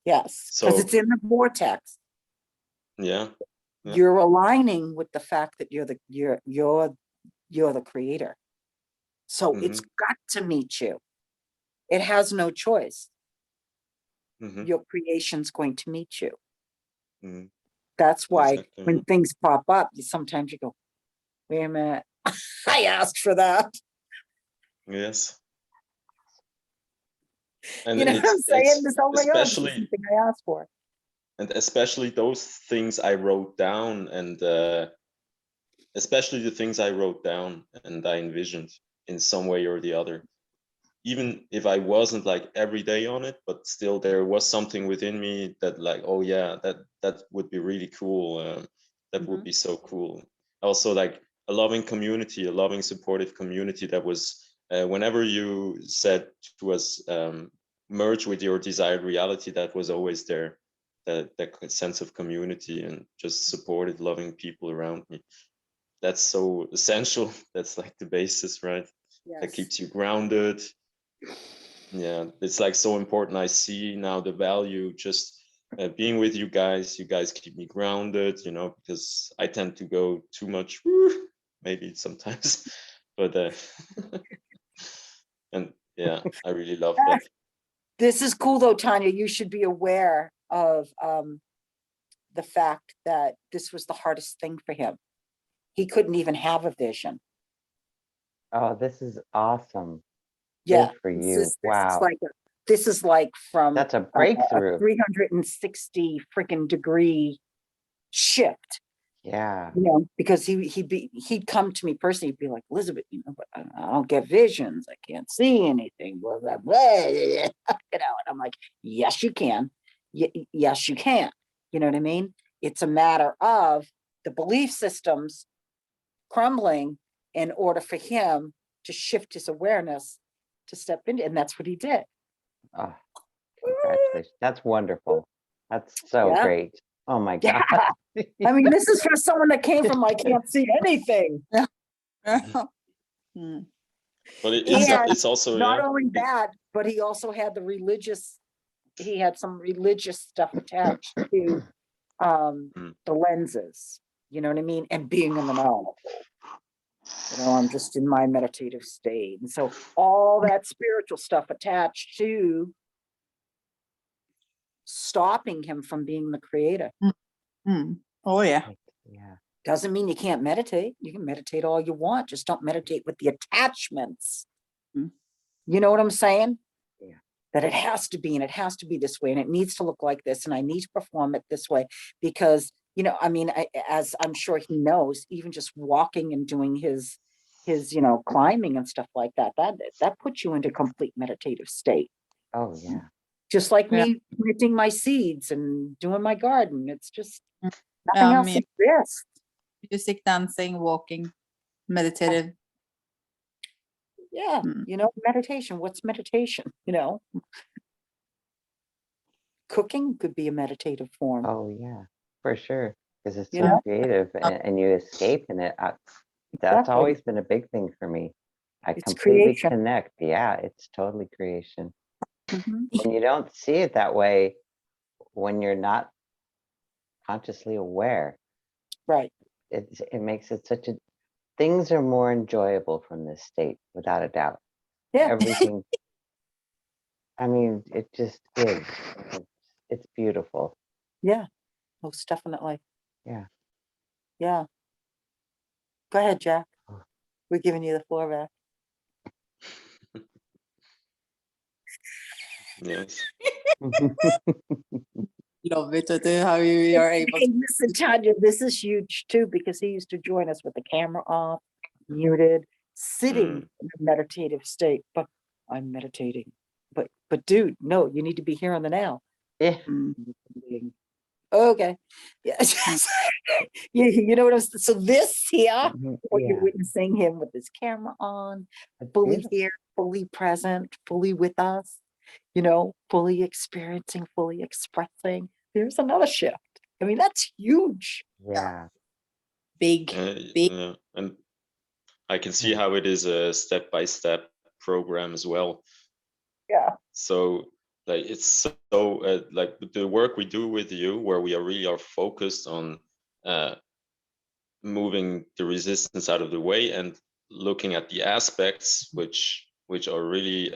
Yes, because So- it's in the vortex. Yeah, Yeah. you're aligning with the fact that you're the creator. So it's got to meet you. It has no choice. Mhm, Your creation's going to meet you. mhm, That's why exactly, when yeah. things pop up, sometimes you go, wait a minute, I asked for that. Yes. And You know what I'm saying? it's This, oh my God, this is especially something I asked for. those things I wrote down, and especially the things I wrote down and I envisioned in some way or the other. Even if I wasn't like every day on it, but still there was something within me that like, oh yeah, that would be really cool. That would be so cool. Also, like a loving community, a loving, supportive community that was, whenever you said to us, merge with your desired reality, that was always there. That sense of community and just supported, loving people around me. That's so essential. That's like the basis, right? That Yes. keeps you grounded. Yeah, it's like so important. I see now the value just being with you guys. You guys keep me grounded, you know, because I tend to go too much, maybe sometimes, but and yeah, I really love that. This is cool though, Tanya. You should be aware of the fact that this was the hardest thing for him. He couldn't even have a vision. Oh, this is awesome. Yeah, Good for this you. is Wow. this is like from That's a a breakthrough. 360 freaking degree shift. Yeah. You know, because he'd come to me personally, he'd be like, Elizabeth, you know, but I don't get visions, I can't see anything, blah, blah, blah, you know, and I'm like, yes, you can. Yes, you can. You know what I mean? It's a matter of the belief systems crumbling in order for him to shift his awareness to step into, and that's what he did. Oh, congratulations. That's wonderful. That's so Yeah. great. Oh my Yeah. God. I mean, this is for someone that came from I can't see anything. Mm. But And it's also, not yeah, only that, but he also had he had some religious stuff attached to the lenses, you know what I mean? And being in the know. You know, I'm just in my meditative state. And so all that spiritual stuff attached to stopping him from being the creator. Mm. Oh yeah. Yeah. Doesn't mean you can't meditate. You can meditate all you want. Just don't meditate with the attachments. Mm. You know what I'm saying? Yeah. That it has to be, and it has to be this way, and it needs to look like this, and I need to perform it this way, because, you know, I mean, as I'm sure he knows, even just walking and doing his, you know, climbing and stuff like that, that puts you into complete meditative state. Oh yeah. Just like Yeah. me planting my seeds and doing my garden. It's just Mm. nothing else Me- exists. Music, dancing, walking, meditative. Yeah, Mm. you know, meditation. What's meditation? You know, cooking could be a meditative form. Oh yeah, for sure. Because it's You so know? creative and you escape in it. That's Exactly. always been a big thing for me. I It's completely creation. connect. Yeah, it's totally creation. Mhm. And you don't see it that way when you're not consciously aware. Right. It makes it such a, things are more enjoyable from this state, without a doubt. Yeah. Everything, I mean, it just is. It's beautiful. Yeah, most definitely. Yeah. Yeah. Go ahead, Jack. Oh. We're giving you the floor back. yes. Love it how you are able Hey, to. listen, Tanya, this is huge too, because he used to join us with the camera off, muted, sitting in a meditative state. But I'm meditating. But dude, no, you need to be here on the now. Yeah. Okay. Yeah. You know what I'm so this here, what you're Yeah. witnessing him with his camera on, That's fully beautiful. here, fully present, fully with us, you know, fully experiencing, fully expressing. There's another shift. I mean, that's huge. Yeah. Big. Yeah. And I can see Yeah. how it is a step-by-step program as well. Yeah. So like it's so like the work we do with you, where we are really focused on moving the resistance out of the way and looking at the aspects which are really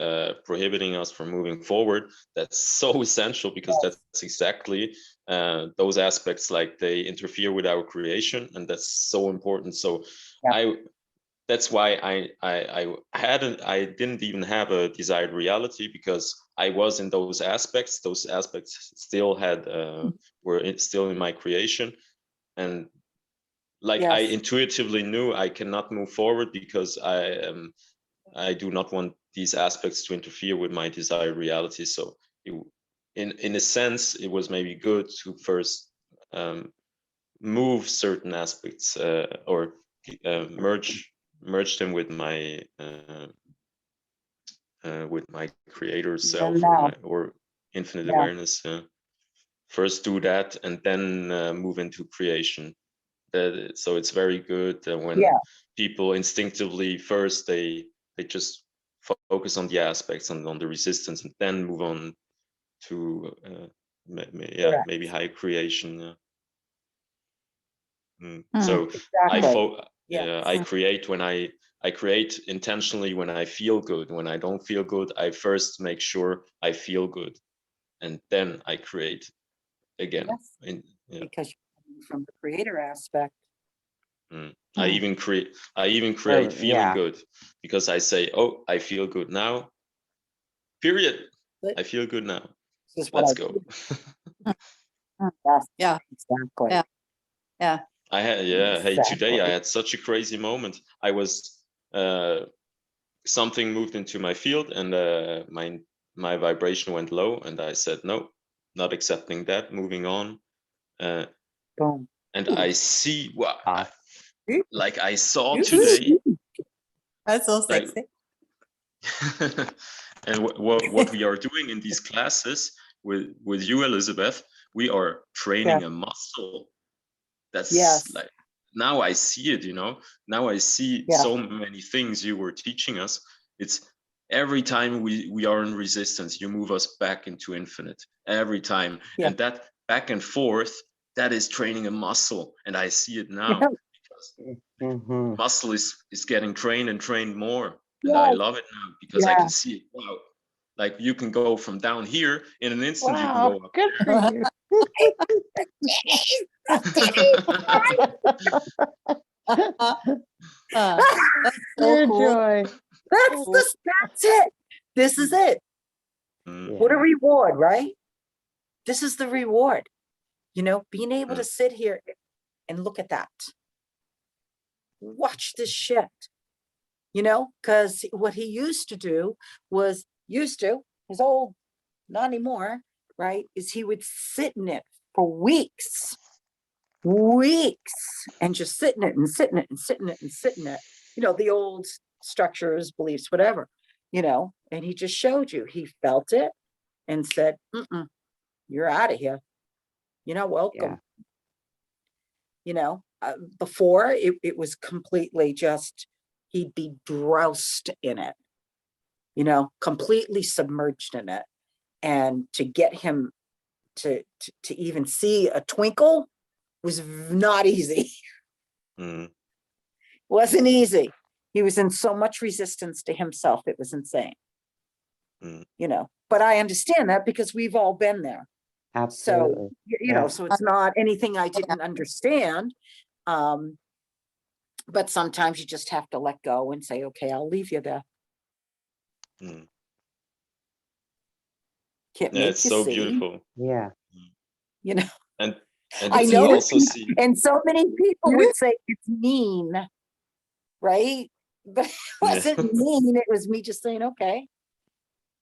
prohibiting us from moving forward. That's so essential, because Yes. that's exactly those aspects, like they interfere with our creation, and that's so important. So Yeah. that's why I didn't even have a desired reality, because I was in those aspects. Those aspects still had were still in my creation, and like I Yes. intuitively knew I cannot move forward, because I do not want these aspects to interfere with my desired reality. So in a sense, it was maybe good to first move certain aspects, or merge them with my creator self, now. or infinite Yeah. awareness. First do that, and then move into creation. So it's very good when Yeah. people instinctively first they just focus on the aspects and on the resistance, and then move on to Correct. maybe high creation. Mm. So Exactly. Yeah. I create when I create intentionally when I feel good. When I don't feel good, I first make sure I feel good, and then I create again. Yes. Because you're coming from the creator aspect. I even create feeling yeah. good, because I say, oh, I feel good now. Period. But I feel good now. this is what Let's I go. do. Yes. Yeah. Exactly. Yeah. Yeah. I had hey, today I Exactly. had such a crazy moment. I was something moved into my field, and my vibration went low, and I said, no, not accepting that, moving on. Boom. And I see what like I saw Ooh. today, That's so like sexy. and what we are doing in these classes with you, Elizabeth, we are training a muscle. That's Yes. like, now I see it, now I see Yeah. so many things you were teaching us. It's every time we are in resistance, you move us back into infinite every time. Yeah. And that back and forth, that is training a muscle, and I see it now, Yeah. because Mhm. muscle is getting trained and trained more, and I Yes. love it now, because I Yeah. can see it. Wow, like you can go from down here in an instant, you can Wow, go up good for you. That's so Dear cool. joy. That's it. This is it. Mm, What a Yeah. reward, right? This is the reward. Being able to sit here and look at that. Watch this shift. Because what he used to do was his old, not anymore, right? Is he would sit in it for weeks, and just sit in it and sit in it and sit in it and sit in it. The old structures, beliefs, whatever, and he just showed you, he felt it and said, you're out of here. You're not welcome. Before it was completely just, he'd be doused in it, completely submerged in it. And to get him to even see a twinkle was not easy. mm, Wasn't easy. He was in so much resistance to himself. It was insane. mm. But I understand that, because we've all been there. So, Absolutely. Yeah. so it's not anything I didn't understand. But sometimes you just have to let go and say, okay, I'll leave you there. Mm. Can't Yeah, make it's you so see, beautiful. Yeah. And I it's know, also see, and so many people would say it's mean, right? But it wasn't mean, it was me just saying, okay,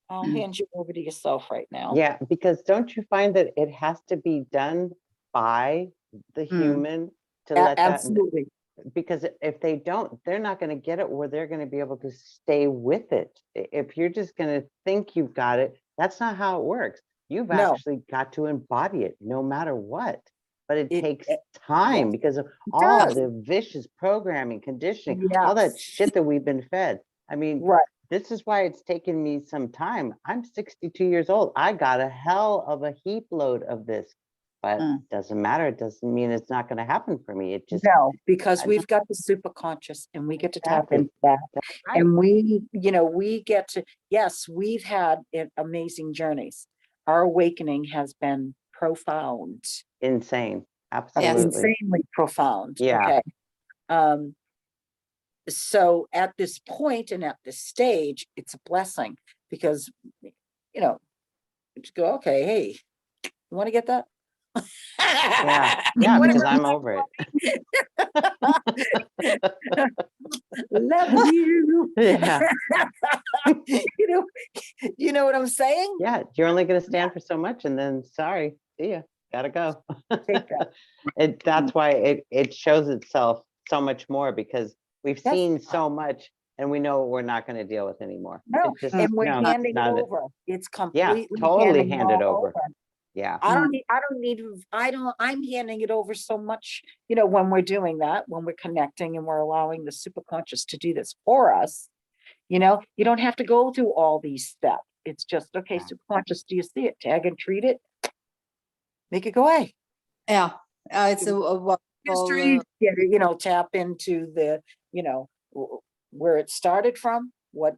I'll hand you over to yourself right now. Yeah, because don't you find that it has to be done by the human to let that, Absolutely. because if they don't, they're not going to get it, or they're going to be able to stay with it. If you're just going to think you've got it, that's not how it works. You've No. actually got to embody it no matter what. But it It- takes it- time yes, because of it all does. the vicious programming, conditioning, all that Yes. shit that we've been fed. I mean, Right. this is why it's taken me some time. I'm 62 years old. I got a hell of a heap load of this. But Mm. doesn't matter. It doesn't mean it's not gonna happen for me. It just. No, because I we've got the super conscious and we get to tap Exactly. into that. That's right. And we, we get to, yes, we've had amazing journeys. Our awakening has been profound, Insane. Absolutely. insanely profound. Yeah. Okay. So at this point and at this stage, it's a blessing because, you just go, okay, hey, you want to get that? Yeah, You yeah, wanna because go I'm back? over Love you. it. Yeah, You know what I'm saying? yeah, you're only gonna stand for so much and then, sorry, see ya, gotta go. Take that. That's why it shows itself so much more because we've Yes. seen so much and we know we're not gonna deal with anymore. No, It's just, and we're no, handing it not it. over. It's Yeah, completely. totally handing hand it all over. Yeah, I'm handing it over so much, when we're doing that, when we're connecting and we're allowing the superconscious to do this for us, you don't have to go through all these steps. It's just, okay, Yeah. superconscious, do you see it? Tag and treat it. Make it go away. Yeah, it's a wonderful. History, tap into the, where it started from, what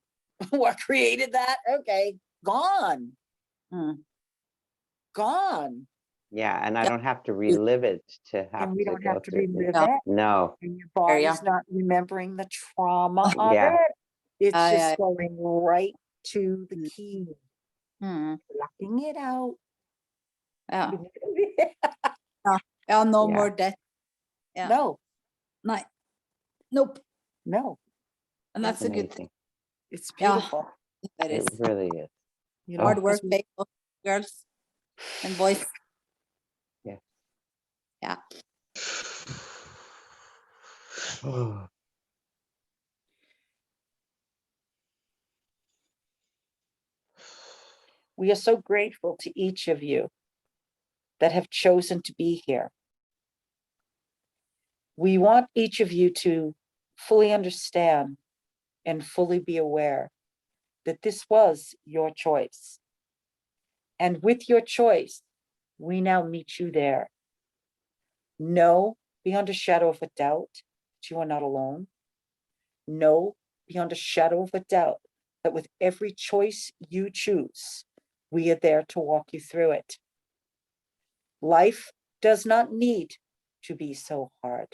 created that. Okay, gone. Mm. Gone. yeah, and I Yeah. don't have to relive it to have And we to don't go have to through. relive No. it. No, And your Yeah. body's not remembering the trauma of Yeah. it. It's Yeah, just yeah. going right to the Mm. key, Mm. blocking it out. Yeah, yeah, no Yeah. more death. Yeah. No, No. Nope. no, And it's that's a good thing. amazing. it's Yeah. beautiful. It It is. really is. Hard Oh. work, because pays off, girls and boys. Yeah. Yeah. we are so grateful to each of you that have chosen to be here. We want each of you to fully understand and fully be aware that this was your choice. And with your choice, we now meet you there. Know beyond a shadow of a doubt that you are not alone. Know beyond a shadow of a doubt that with every choice you choose, we are there to walk you through it. Life does not need to be so hard.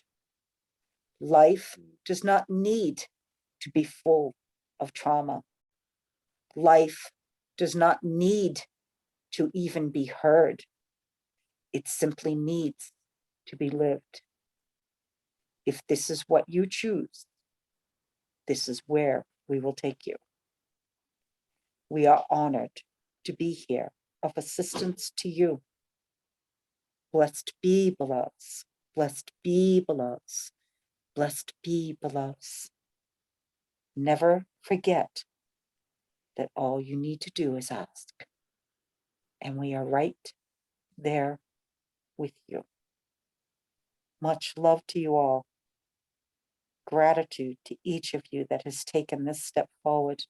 Life does not need to be full of trauma. Life does not need to even be heard. It simply needs to be lived. If this is what you choose, this is where we will take you. We are honored to be here of assistance to you. Blessed be, beloveds. Blessed be, beloveds. Blessed be, beloveds. Never forget that all you need to do is ask. And we are right there with you. Much love to you all. Gratitude to each of you that has taken this step forward.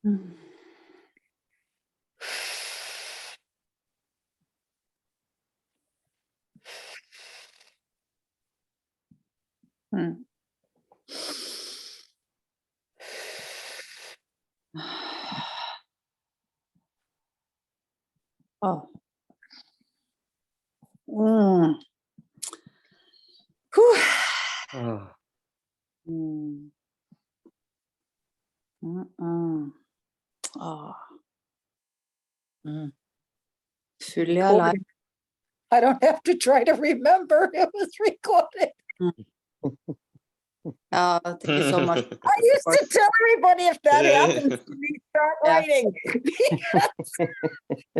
Mm. Mm. Oh. Mm. Whew. Oh, Mm. Mm-mm. Oh. Mm. Fully alive. Recorded. I don't have to try to remember. It was recorded. Thank you so much. I used to tell everybody if that happens to me, start Yeah. writing.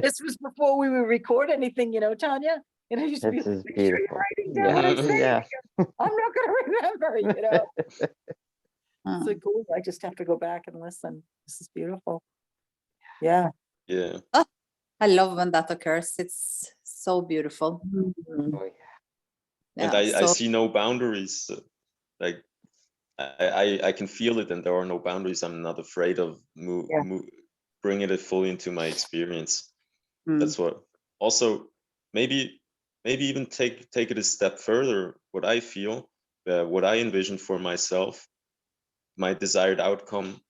This was before we would record anything, Tanya. And I used to be this like, is make sure you're beautiful. writing down what I'm saying. Yeah. because I'm not gonna remember, Mm. So cool. I just have to go back and listen. This is beautiful. Yeah. Yeah. I love when that occurs. It's so beautiful. Mhm. Oh, yeah. And Yeah, I so see no boundaries. Like I can feel it, and there are no boundaries. I'm not afraid of Yeah. bringing it fully into my experience. Mm. That's what. Also, maybe even take it a step further. What I feel, what I envision for myself, my desired outcome.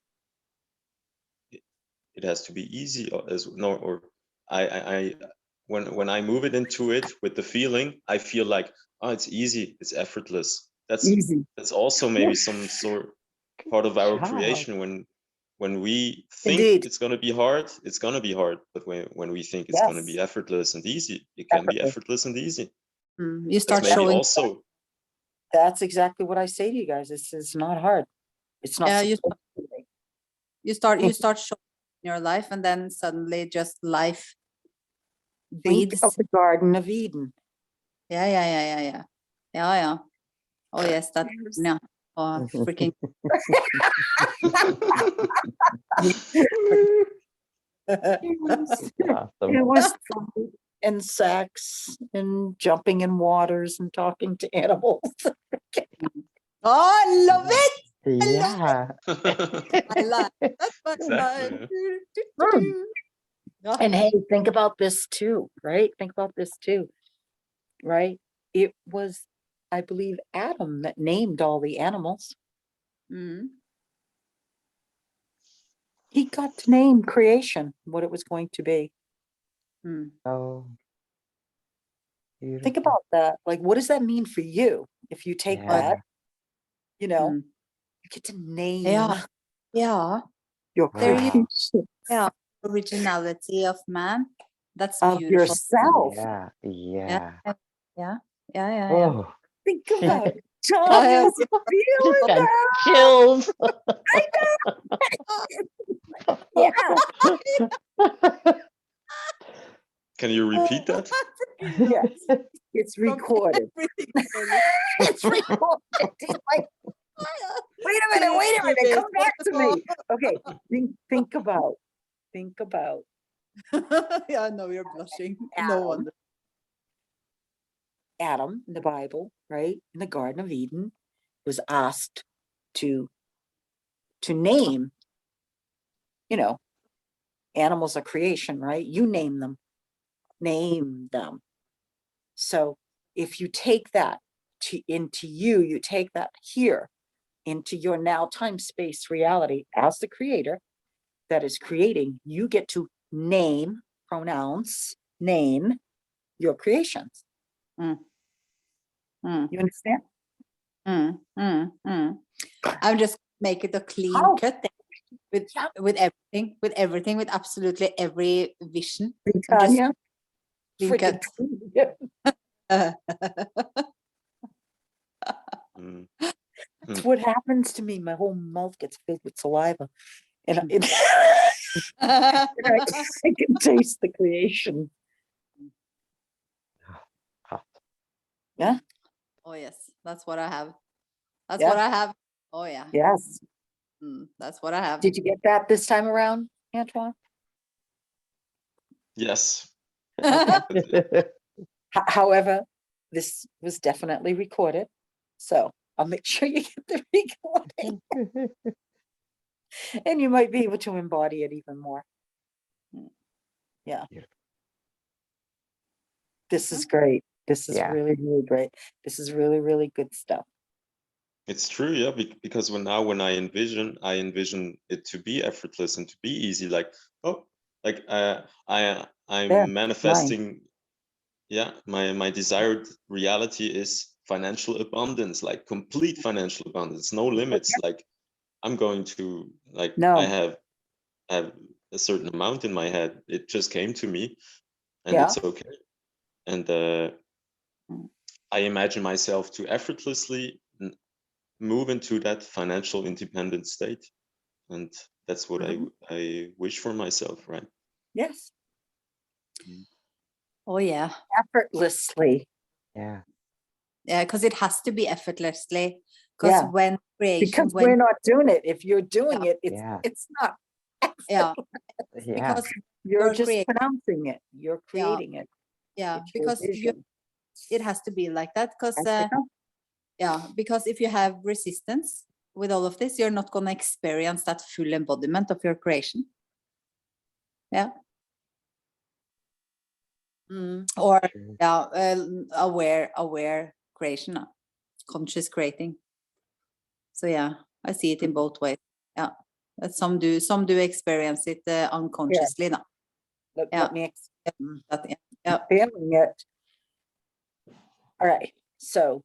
It has to be easy as no, or I when I move it into it with the feeling, I feel like, oh, it's easy, it's effortless. Easy. That's also maybe some sort part of our job. creation. When we think Indeed. it's going to be hard, it's going to be hard. But when we think it's going to be Yes. effortless and easy, it can be Definitely. effortless and easy. You That's start maybe showing. also. That's exactly what I say to you guys. This is not hard. It's not. Yeah, you supposed to be. you start showing in your life, and then suddenly just life Think breathes. of the Garden of Eden. Yeah. Oh yes, that yeah. Oh, freaking. Awesome. It was food and sex and jumping in waters and talking to animals. Oh, I love it. Yeah. I like that much. Exactly, Yeah. And hey, think about this too, right? Think about this too, right? It was, I believe, Adam that named all the animals. Mm. He got to name creation, what it was going to be. Mm. Oh. Think Beautiful. about that. Like, what does that mean for you? If you take Yeah. that, you know, Mm. you get to name Yeah. your There you- creation Yeah. Originality of man. That's of beautiful. yourself. Yeah. Yeah. Yeah. Oh. Think about it. John, Oh, yes. you feel Just it got now? chills. Yeah. Can you repeat that? Yes. It's recorded. It's recorded. He's like, wait a minute, come back to me. Okay, think about. Yeah, no, you're blushing. No Adam. wonder. Adam in the Bible, right? In the Garden of Eden, was asked to name, animals of creation, right? You name them. So if you take that into you take that here into your now time space reality as the creator that is creating, you get to name your creations. Mm. You understand? I'm just make it a clean How? cut there with everything, with absolutely every vision. Tanya, Clean freaking cut. Mm. that's what happens to me. My whole mouth gets filled with saliva, and I can taste the creation. Yeah. Oh yes, that's what I have. That's Yeah. what I have. Oh yeah. Yes. That's what I have. Did you get that this time around, Antoine? Yes. However, this was definitely recorded, so I'll make sure you get the recording, and you might be able to embody it even more. Yeah. This is great. This is Yeah. really, really great. This is really, really good stuff. It's true, yeah, because when I envision it to be effortless and to be easy, like, oh, like I'm There, manifesting, yeah, my desired reality is financial abundance, like complete financial abundance, no limits. Like I'm going to, like, No. I have a certain amount in my head. It just came to me, and Yeah. it's okay. And I imagine myself to effortlessly move into that financial independent state, and that's what I wish for myself, right? Yes. Oh yeah. Effortlessly. Yeah. Yeah, because it has to be effortlessly. Because Yeah. when creation, Because we're not doing it. If you're doing it, Yeah. it's not. yeah, Yeah. because You're you're just creating. pronouncing it. You're creating it. Yeah, It's your because vision. it has to be like that. Because Has to come. yeah, because if you have resistance, with all of this, you're not going to experience that full embodiment of your creation. Yeah. Mm, Or True. yeah, aware creation, conscious creating. So yeah, I see it in both ways. Yeah, that some do experience it unconsciously. No, let Yeah. me, mm, that, I'm yeah, feeling it. All right, so,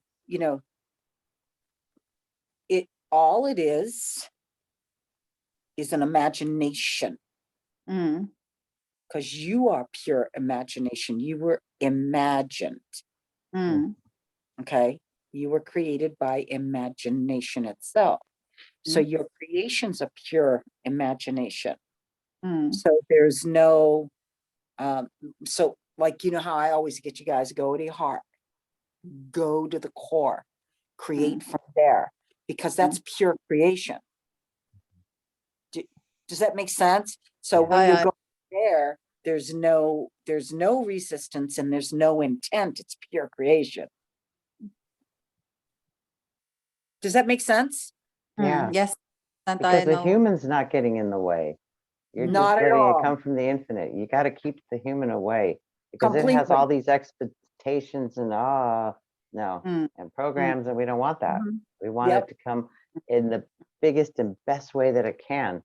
all it is an imagination, mm, because you are pure imagination. You were imagined, mm, okay? You were created by imagination itself. So your creation's a pure imagination. mm, So there's no, so like, how I always get you guys, go to your heart, go to the core, create from there, because that's pure creation. Does that make sense? So when you Aye, go there, there's no resistance and there's no intent. It's pure creation. Does that make sense? Yeah. yes, and Because I the know. human's not getting in the way. You're just Not at letting all. it come from the infinite. You got to keep the human away because it has Completely. all these expectations and no, Mm, and programs, and we don't want that. Mhm. We want Yep. it to come in the biggest and best way that it can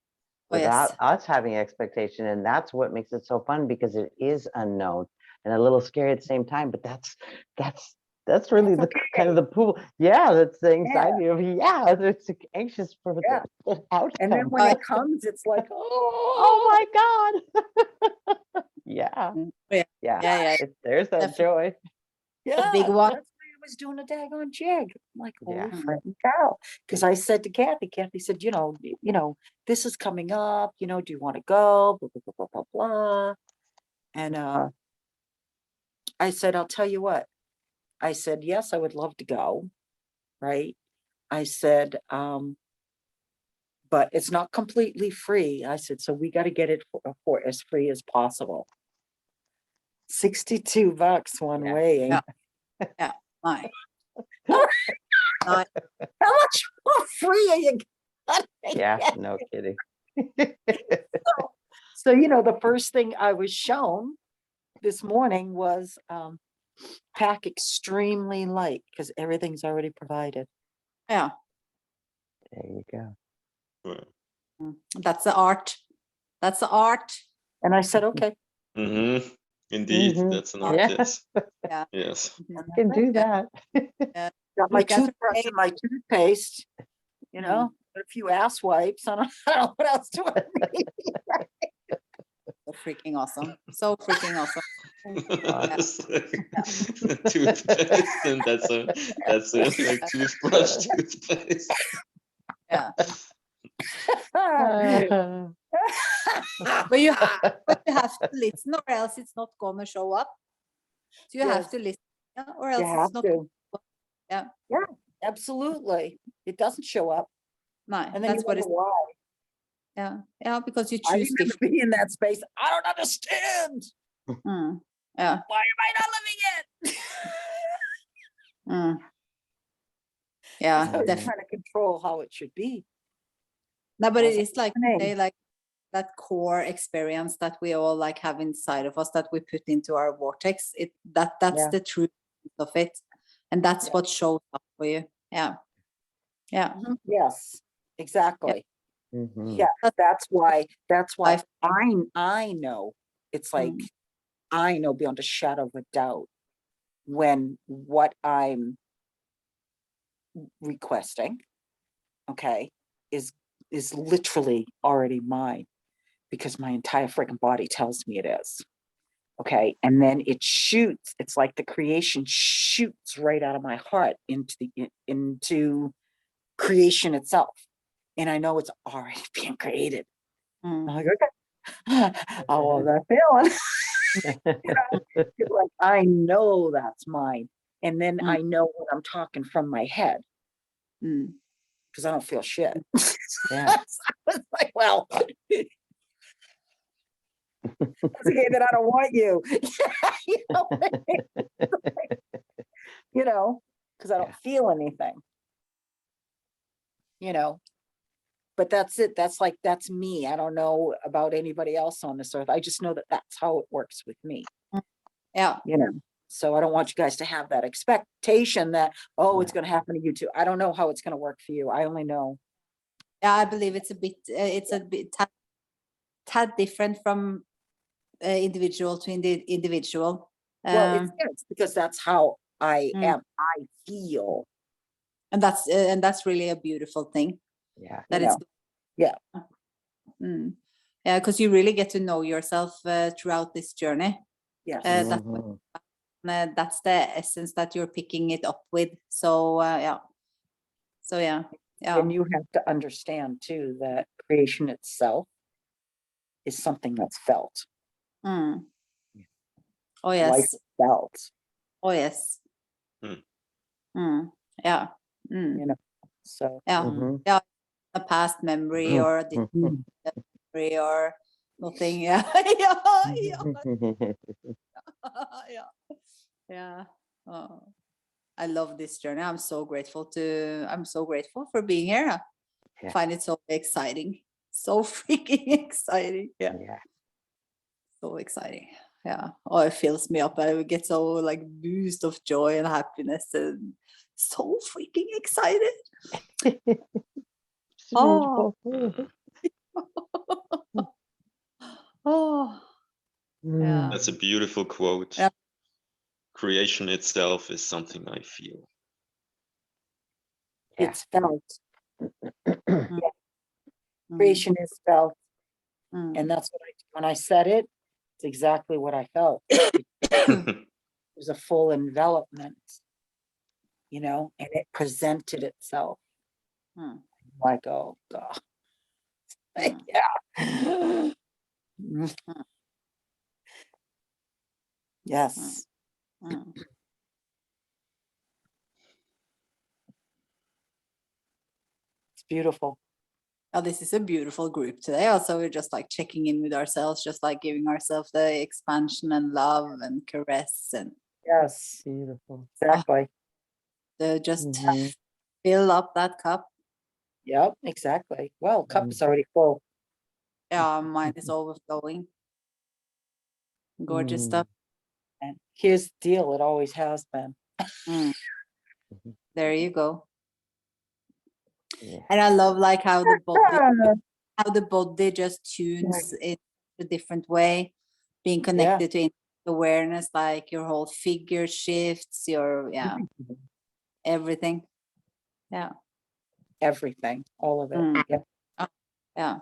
Oh, without yes. us having expectation. And that's what makes it so fun, because it is unknown and a little scary at the same time. But that's really That's the kind of the pool. Yeah, that's the anxiety of it's anxious for Yeah. the outcome. And then when Oh, it comes, it's like, Oh my God. Yeah. Mm, yeah, Yeah. yeah, There's that definitely. joy. yeah, big one. that's why I was doing a daggone jig. I'm like, Yeah. holy freaking cow. Because I said to Kathy said, this is coming up, do you want to go? Blah, blah, blah, blah, blah, blah. And I said, I'll tell you what. I said, yes, I would love to go. Right. I said, but it's not completely free. I said, so we got to get it for as free as possible. $62 one Yeah. way. Yeah. Aye. How much more free are you gonna Yeah. get? No kidding. So, the first thing I was shown this morning was pack extremely light because everything's already provided. Yeah, There you go. that's the art. That's the art. And I said, okay. Mm-hmm. Indeed, Mhm. that's an Yeah. artist. Yeah. Yes. You can do that. Got my Look at the toothbrush and my toothpaste, a few ass wipes. I don't know what else do I need. So freaking awesome. So freaking awesome. Toothpaste, and that's a like toothbrush toothpaste. Yeah. But you have to listen, or else it's not gonna show up. So you have Yes. to listen, or You else have it's not. to. Yeah. Yeah, absolutely. It doesn't show up. No, And then that's you what wonder it's. why. Yeah, because you I choose remember different. being in that space. I don't understand. Yeah. Why am I not living it? Yeah, So you're definitely. trying to control how it should be. No, but I it was is like listening. say like that core experience that we all like have inside of us that we put into our vortex. That's Yeah. the truth of it, and that's Yeah. what shows up for you. Yeah. Yes, exactly. Mhm. Yeah, that's why I- I know. It's like, I know beyond a shadow of a doubt when what I'm requesting, okay, is literally already mine, because my entire freaking body tells me it is. Okay, and then it shoots. It's like the creation shoots right out of my heart into creation itself, and I know it's already being created. I'm like, okay, I love that feeling. Like, I know that's mine, and then I know when I'm talking from my head because I don't feel shit. Yeah. It's like, well, that's okay that I don't want you. Because I don't Yeah. feel anything. you know. But that's it. That's like, that's me. I don't know about anybody else on this earth. I just know that that's how it works with me, Yeah. you know. So I don't want you guys to have that expectation that, oh, it's Yeah. gonna happen to you too. I don't know how it's gonna work for you. I only know. Yeah, I believe it's a bit tad different from individual to individual. Well, it's because that's how I Mm. am. I feel, And that's really a beautiful thing Yeah. that you it's. know. Yeah. Yeah, because you really get to know yourself throughout this journey. Yes. Mhm. That's the essence that you're picking it up with. So yeah. So yeah. And you have to understand too, that creation itself is something that's felt, Mm. Oh life yes. felt, Oh yes. Hmm. Mm. Yeah. Mm. you know, so. Yeah. Mhm. Yeah. A past memory or a distant Mm. memory or nothing. Yeah. Yeah. Yeah. Yeah. Yeah. Oh, I love this journey. I'm so grateful for being here. I Yeah. find it so exciting. So freaking exciting. Yeah. Yeah. So exciting. Yeah. Oh, it fills me up. I get so like boost of joy and happiness and so freaking excited. It's Oh. beautiful. Oh. Yeah. That's a beautiful quote. Yeah. Creation itself is something I feel. Yeah. It's felt, Mm. creation is felt, Mm. and that's what when I said it, it's exactly what I felt. It was a full envelopment, you know, and it presented itself. Mm. Like, oh God. Mm. Yeah. Yes, Mm. it's beautiful. Oh, this is a beautiful group today. Also, we're just like checking in with ourselves, just like giving ourselves the expansion and love and caress and Yes, Beautiful. exactly. just Mhm. fill up that cup. Yep, exactly. Well, cup is Mm. already full. Yeah, mine is overflowing. Gorgeous stuff. And here's the deal, it always has been. Mm. There you go. Yeah. And I love like how the body just tunes in a different way, being connected to awareness, like your whole figure shifts, your everything. Yeah. Everything, all of it. Mm. Yeah. Oh, yeah.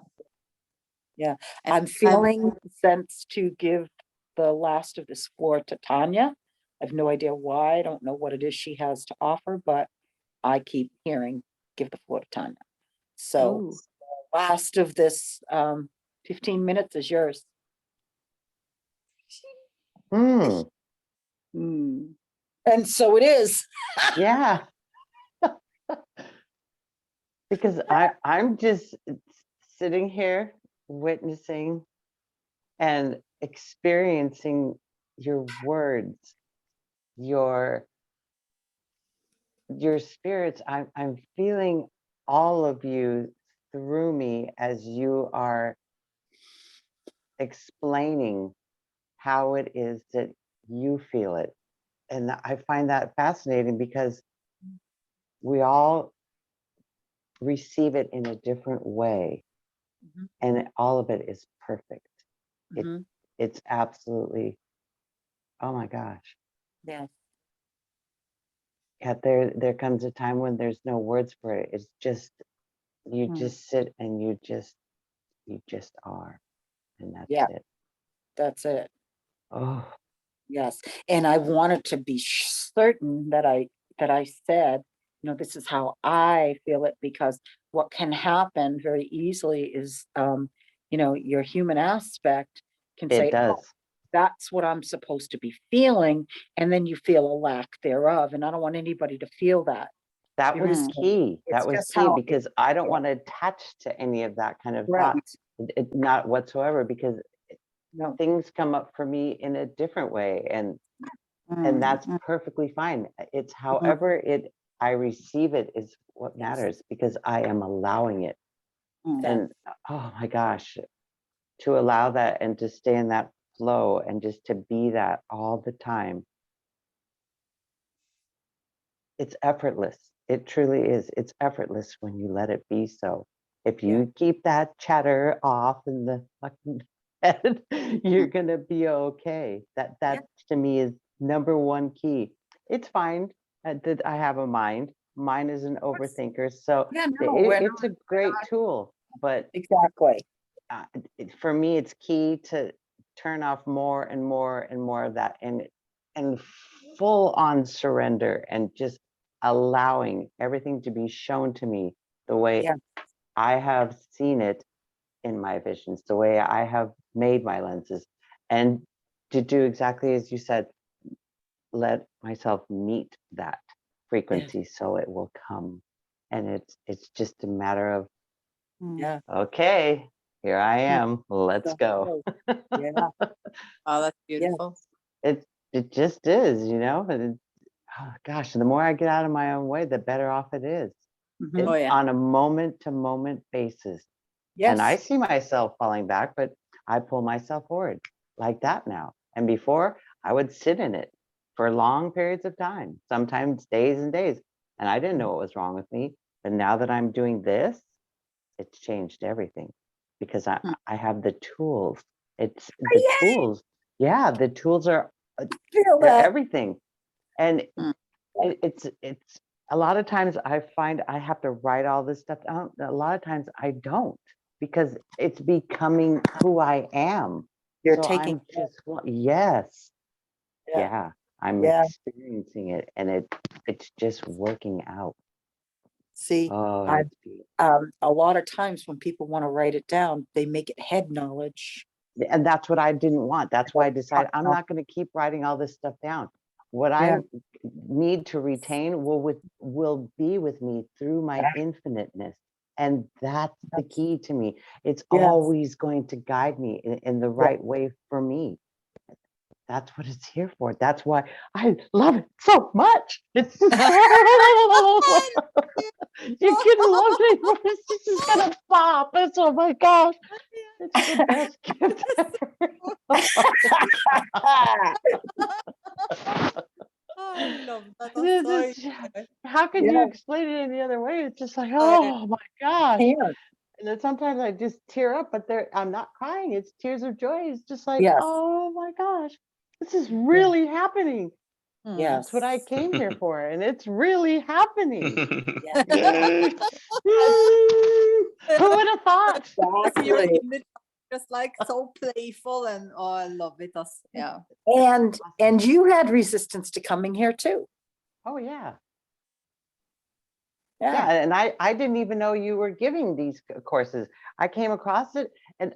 Yeah. And I'm feeling sense to give the last of this floor to Tanya. I have no idea why. I don't know what it is she has to offer, but I keep hearing, give the floor to Tanya. So Ooh. last of this 15 minutes is yours. Mm. Mm. And so it is. Yeah. Because I'm just sitting here witnessing and experiencing your words, your spirits. I'm feeling all of you through me as you are explaining how it is that you feel it. And I find that fascinating because we all receive it in a different way. Mhm. And all of it is perfect. Mhm. It's absolutely, oh my gosh. Yeah. Yeah, there comes a time when there's no words for it. It's just, you Mm. just sit and you just are. And that's Yeah. it. That's it. Oh, Yes. And I wanted to be certain that I said, you know, this is how I feel it, because what can happen very easily is, you know, your human aspect can it say, oh, does. that's what I'm supposed to be feeling. And then you feel a lack thereof. And I don't want anybody to feel that. That was Because key. it's That was just key how because I don't want to attach to any of that kind of thought. right. Not whatsoever, because No. things come up for me in a different way. And Mm. that's Mm. perfectly fine. It's however I receive it is what Yes. matters, because I am allowing it. Mm. And oh my gosh, to allow that and to stay in that flow and just to be that all the time. It's effortless. It truly is. It's effortless when you let it be so. If you keep that chatter off in the fucking head, you're gonna be okay. That to me is number one key. It's fine that I have a mind. Mine is an overthinker, so Yeah, no, we're it's a great tool. But exactly. for me, it's key to turn off more and more and more of that, and full on surrender, and just allowing everything to be shown to me the way Yeah. I have seen it in my visions, the way I have made my lenses, and to do exactly as you said, let myself meet that frequency so it will come. And it's just a matter of, Mm. Yeah. okay, here I am, let's So, go. Yeah. Oh, that's beautiful. It just is, and oh gosh, the more I get out of my own way, the better off it is. Mhm. It's Oh, yeah. on a moment to moment basis. And I Yes. see myself falling back, but I pull myself forward like that now. And before, I would sit in it for long periods of time, sometimes days and days. And I didn't know what was wrong with me. But now that I'm doing this, it's changed everything, because Mm. I have the tools. It's the tools. Yeah, the tools are Feel they're that. everything. And Mm. it's a lot of times I find I have to write all this stuff down. A lot of times I don't, because it's becoming who I am. You're So taking, I'm just yes, yeah, yeah, I'm yeah. experiencing it, and it's just working out. See, Oh, I, it's beautiful. a lot of times when people want to write it down, they make it head knowledge. And that's what I didn't want. That's why I decided I'm not going to keep writing all this stuff down. What Yeah. I need to retain will be with me through my infiniteness. And that's the Yes. key to me. It's Yes. always going to guide me in the right way for me. That's what it's here for. That's why I love it so much. It's so you couldn't love it more. This is gonna pop. It's oh my gosh. It's the best gift ever. I love that. This That's is so just- how could you Yeah. explain it any other way? It's just like, I- oh my gosh. Can't. And then sometimes I just tear up, but I'm not crying. It's tears of joy. It's just like, Yes. oh my gosh, this is really happening. Mm. Yes. That's what I came here for, and it's really happening. Yes. Who would have thought? Because you're Exactly. in it, just like so playful, and oh, I love it. Yeah. And you had resistance to coming here too. Oh yeah. Yeah. Yeah, and I didn't even know you were giving these courses. I came across it, and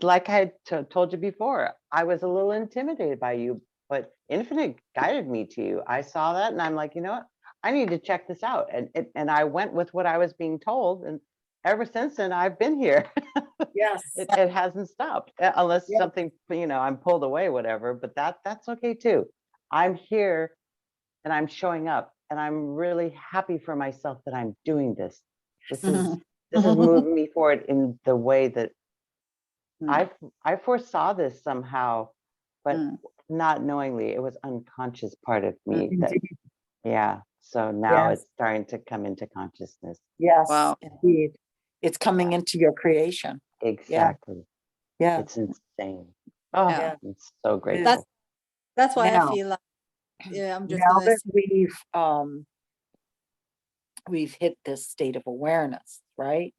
like I had told you before, I was a little intimidated by you, but Infinite guided me to you. I saw that, and I'm like, you know what? I need to check this out, and I went with what I was being told, and ever since then, I've been here. Yes. It hasn't stopped, unless Yeah. something, I'm pulled away, whatever. But that's okay too. I'm here, and I'm showing up, and I'm really happy for myself that I'm doing this. This is moving me forward in the way that Mm. I foresaw this somehow, but Mm. not knowingly. It was unconscious part of me that, Indeed. yeah. So now Yes. it's starting to come into consciousness. Yes. Wow. Indeed. It's coming into your creation. Exactly. Yeah. It's insane. Oh, Yeah. Yeah. I'm so grateful. That's why I Now- feel like, yeah, I'm just Now gonna that we've hit this state of awareness, right?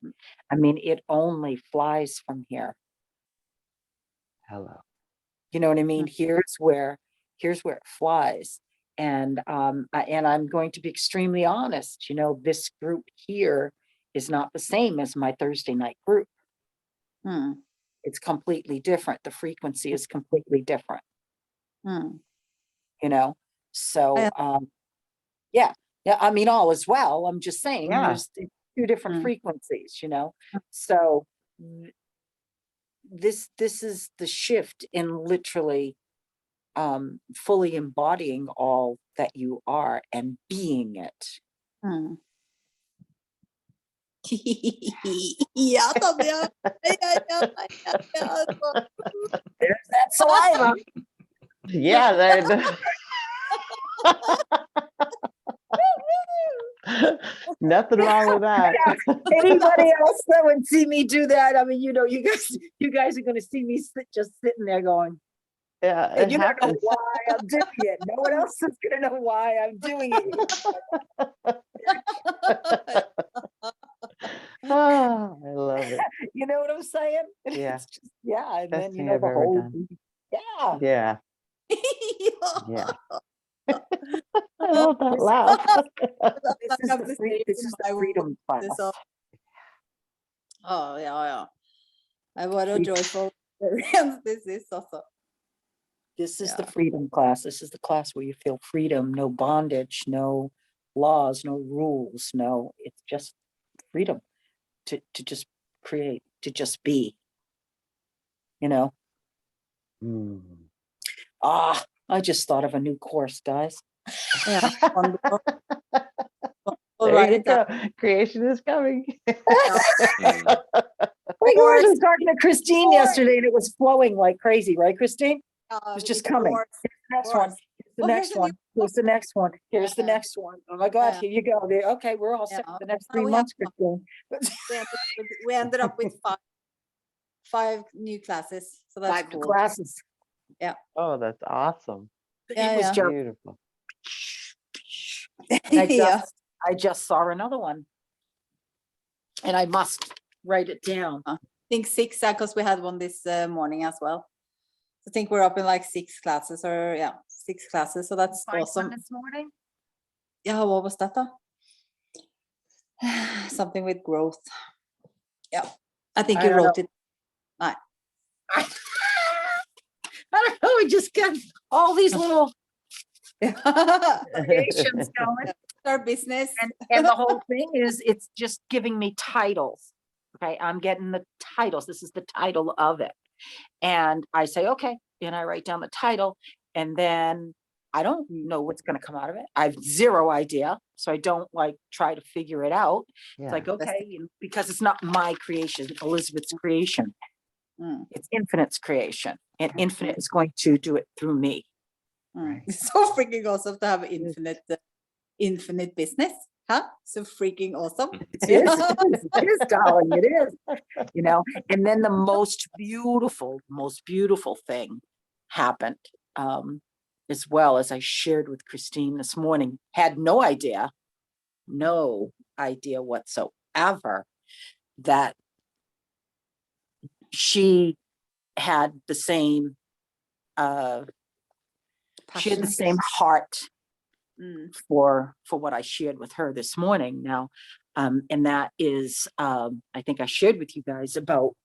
I mean, it only flies from here. Hello. You know what I mean? Here's where it flies. And I'm going to be extremely honest, this group here is not the same as my Thursday night group. Hmm. It's completely different. The frequency is completely different, Hmm. So, I- yeah, I mean, all is well. I'm just saying Yeah. there's two different Mm. frequencies, So this is the shift in literally fully embodying all that you are and being it. Mm. Ja, Tanja. Ja. There's that saliva. Yeah, nothing wrong with that. Anybody else that would see me do that, I mean, you know, you guys are gonna see me just sitting there going, Yeah, and it you don't know happens. why I'm doing it. No one else is gonna know why I'm doing it. Oh, I love it. You know what I'm saying? And Yeah. it's just, yeah, and Best then, you thing know, I've the ever whole, done. yeah. Yeah, yeah. I Well, love that laugh. This is the freedom class. Ja, ja. Det var a Freedom. joyful experience. This is also. This is the Yeah. freedom class. This is the class where you feel freedom, no bondage, no laws, no rules, no, it's just freedom to just create, to just be, you know? Mm. I just thought of a new course, guys. Yeah. Wonderful. We'll There write you it down. go. Creation is coming. Mm. I Course. was talking to Christine yesterday and it was flowing like crazy, right, Christine? It was just coming. Course. Next one, here's the Oh, next here's a one, new here's the next one, here's the Yeah. next one. Oh my God, Yeah. here you go. Okay, we're all set Yeah. for the next Now 3 we months, have Christine. We ended up with five new classes. So that's 5 cool. classes. Oh, that's awesome. Yeah, It was yeah. just, Beautiful. and Yeah. I just saw another one. And I must write it down. I think 6, because we had one this morning as well. I think we're up in like 6 classes, or 6 classes. So that's awesome. This morning? Yeah, what was that? Something with growth. Yeah, I think I you don't wrote know. it. I don't know, we just got all these little creations going. Our business. And the whole thing is, it's just giving me titles. Okay, I'm getting the titles. This is the title of it. And I say, okay, and I write down the title, and then I don't know what's gonna come out of it. I have 0 idea, so I don't like try to figure it out. It's Yeah. like, okay, and because it's not my creation, Elizabeth's creation. Mm, It's Infinite's creation, and Infinite is going to do it through me. mm. It's so freaking awesome to have infinite business, huh? So freaking awesome. It is, darling, it is, you know, and then the most beautiful thing happened, as well, as I shared with Christine this morning, had no idea whatsoever that she had the same, she had the Passion. same heart Mm, for what I shared with her this morning now. And that is, I think I shared with you guys about,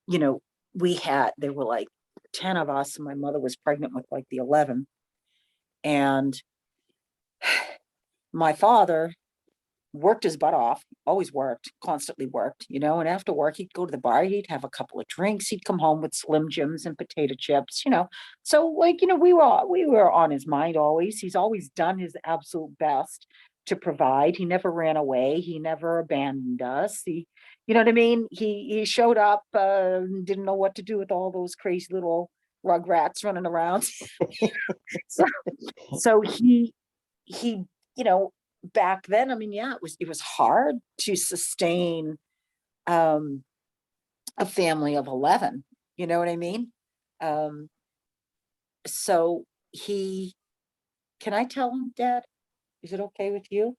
you know, there were like 10 of us, and my mother was pregnant with like the 11th. And my father worked his butt off, always worked, constantly worked, you know, and after work, he'd go to the bar, he'd have a couple of drinks, he'd come home with Slim Jims and potato chips, you know. So like, you know, we were on his mind always. He's always done his absolute best to provide. He never ran away. He never abandoned us. You know what I mean? He showed up, didn't know what to do with all those crazy little rugrats running around. so he, you know, back then, I mean, yeah, it was hard to sustain a family of 11, you know what I mean? So can I tell him, Dad? Is it okay with you?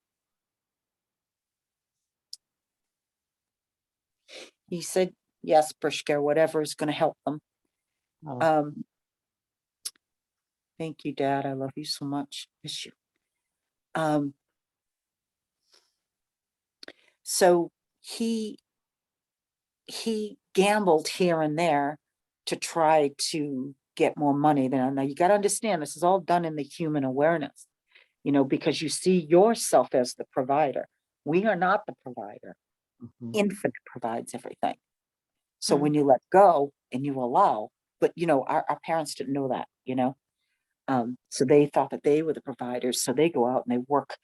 He said, yes, Prishka, whatever is going to help them. Oh, Thank you, Dad. I love you so much. Miss you. So he gambled here and there to try to get more money. Now you got to understand, this is all done in the human awareness, you know, because you see yourself as the provider. We are not the provider. mhm. Infinite provides everything. So when you let go and you allow, but you know, our parents didn't know that, you know. So they thought that they were the providers. So they go out and they work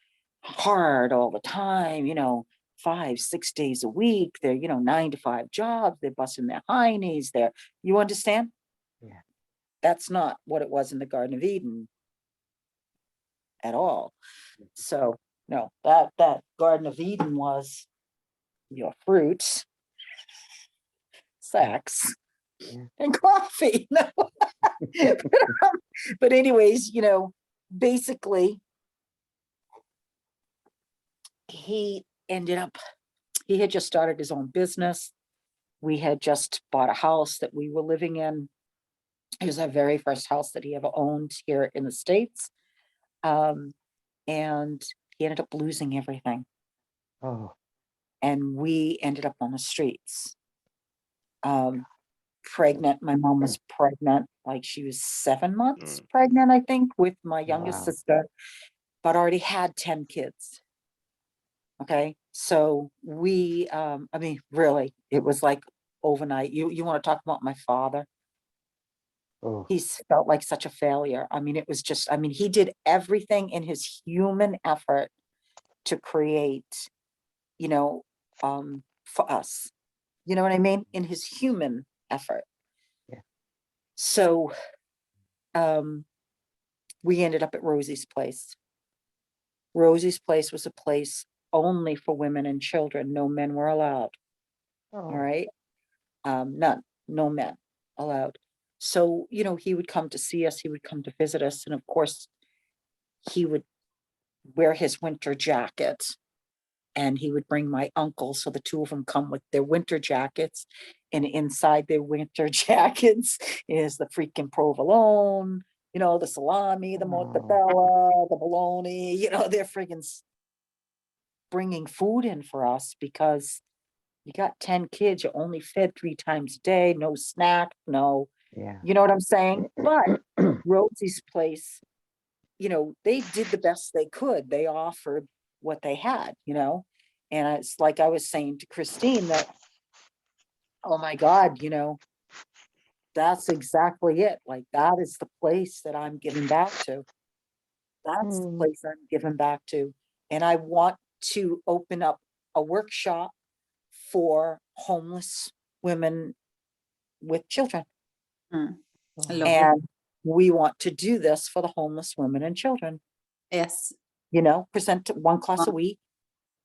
hard all the time, 5, 6 days a week. They're, 9 to 5 jobs. They're busting their heinies. You understand? Yeah. That's not what it was in the Garden of Eden at all. So, no, that Garden of Eden was your fruits, sex, Yeah. and coffee. No. But anyways, basically, he had just started his own business. We had just bought a house that we were living in. It was our very first house that he ever owned here in the States. And he ended up losing everything. Oh, And we ended up on the streets. Pregnant. My mom was pregnant, like she was 7 months pregnant, I think, with my youngest Wow. sister, but already had 10 kids. Okay, so we, really, it was like overnight. You want to talk about my father? oh, He's felt like such a failure. It was just, he did everything in his human effort to create, for us. You know what I mean? In his human effort. Yeah. So, we ended up at Rosie's place. Rosie's place was a place only for women and children. No men were allowed. All oh, right. None, no men allowed. So, he would come to see us, he would come to visit us, and of course, he would wear his winter jacket, and he would bring my uncle, so the two of them come with their winter jackets, and inside their winter jackets is the freaking provolone, the salami, the mortadella, the bologna, they're friggin' bringing food in for us because you got 10 kids, you're only fed 3 times a day, no snack, no, yeah. you know what I'm saying? But Rosie's place, they did the best they could. They offered what they had, and it's like I was saying to Christine that, oh my God, that's exactly it. Like, that is the place that I'm giving back to. That's the Mm. place I'm giving back to. And I want to open up a workshop for homeless women with children. I love it. And we want to do this for the homeless women and children, Yes. present 1 class a Wow. week,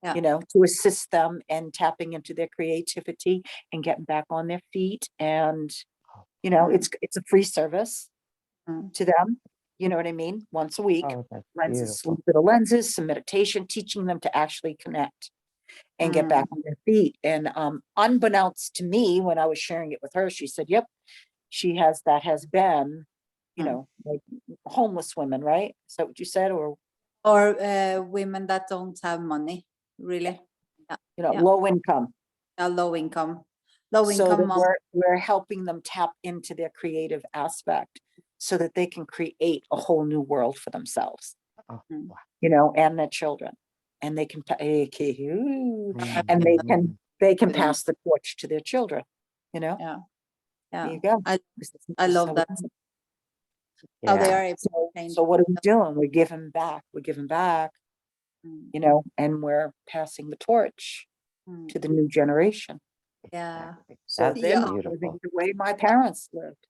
Yeah. to assist them and tapping into their creativity and getting back on their feet. And, it's a free service Mm. to them. You know what I mean? Once a week, Oh, that's lenses, beautiful. little lenses, some meditation, teaching them to actually connect and get back on their feet. And unbeknownst to me, when I was sharing it with her, she said, yep, that has been, like homeless women, right? Is that what you said? Or, Or women that don't have money, really. Yeah. low income. Low income. Low So income that mom. we're helping them tap into their creative aspect so that they can create a whole new world for themselves, Oh, Mm. wow. and their children. And they can, Mm. and they can Good. pass the torch to their children, Yeah. There Yeah. you go. I This I is love how we that. do it. How they Yeah. are able to So, change. so what are we doing? We're giving back. We're giving back, Mm. and we're passing the torch Mm. to the new generation. Yeah. Exactly. So That's they're Yeah. not beautiful. living the way my parents lived,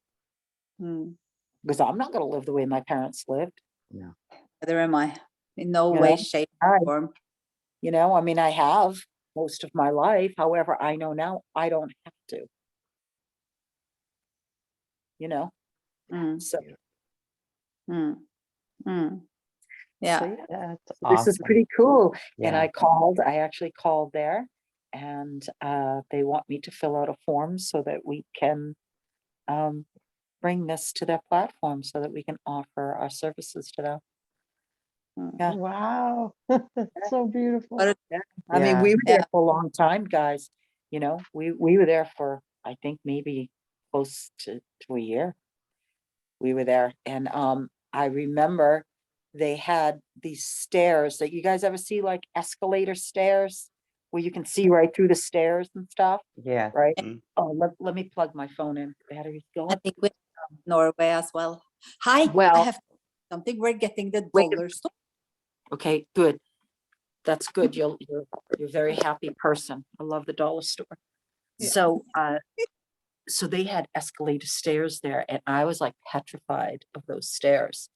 Mm. because I'm not going to live the way my parents lived. No. Neither am I. In no You way, know, shape, I, or form. I have most of my life. However, I know now I don't have to, Mm. so, Mm. Mm. so Yeah. yeah. That's So this is awesome. pretty cool. And Yeah. I actually called there, and they want me to fill out a form so that we can bring this to their platform so that we can offer our services to them. Mm. Yeah. Wow. That's so beautiful. But We were Yeah. there for a long time, guys. We were there for, I think, maybe close to a year. We were there, and I remember they had these stairs that you guys ever see, like escalator stairs, where you can see right through the stairs and stuff, Yeah. right? Mm. Oh, let me plug my phone in. Battery's I going. think we have Norway as well. Hi, I Well, have something. We're getting the wait. dollar store. Okay, good. that's good. You're a very happy person. I love the dollar store. Yeah. So they had escalator stairs there, and I was like petrified of those stairs.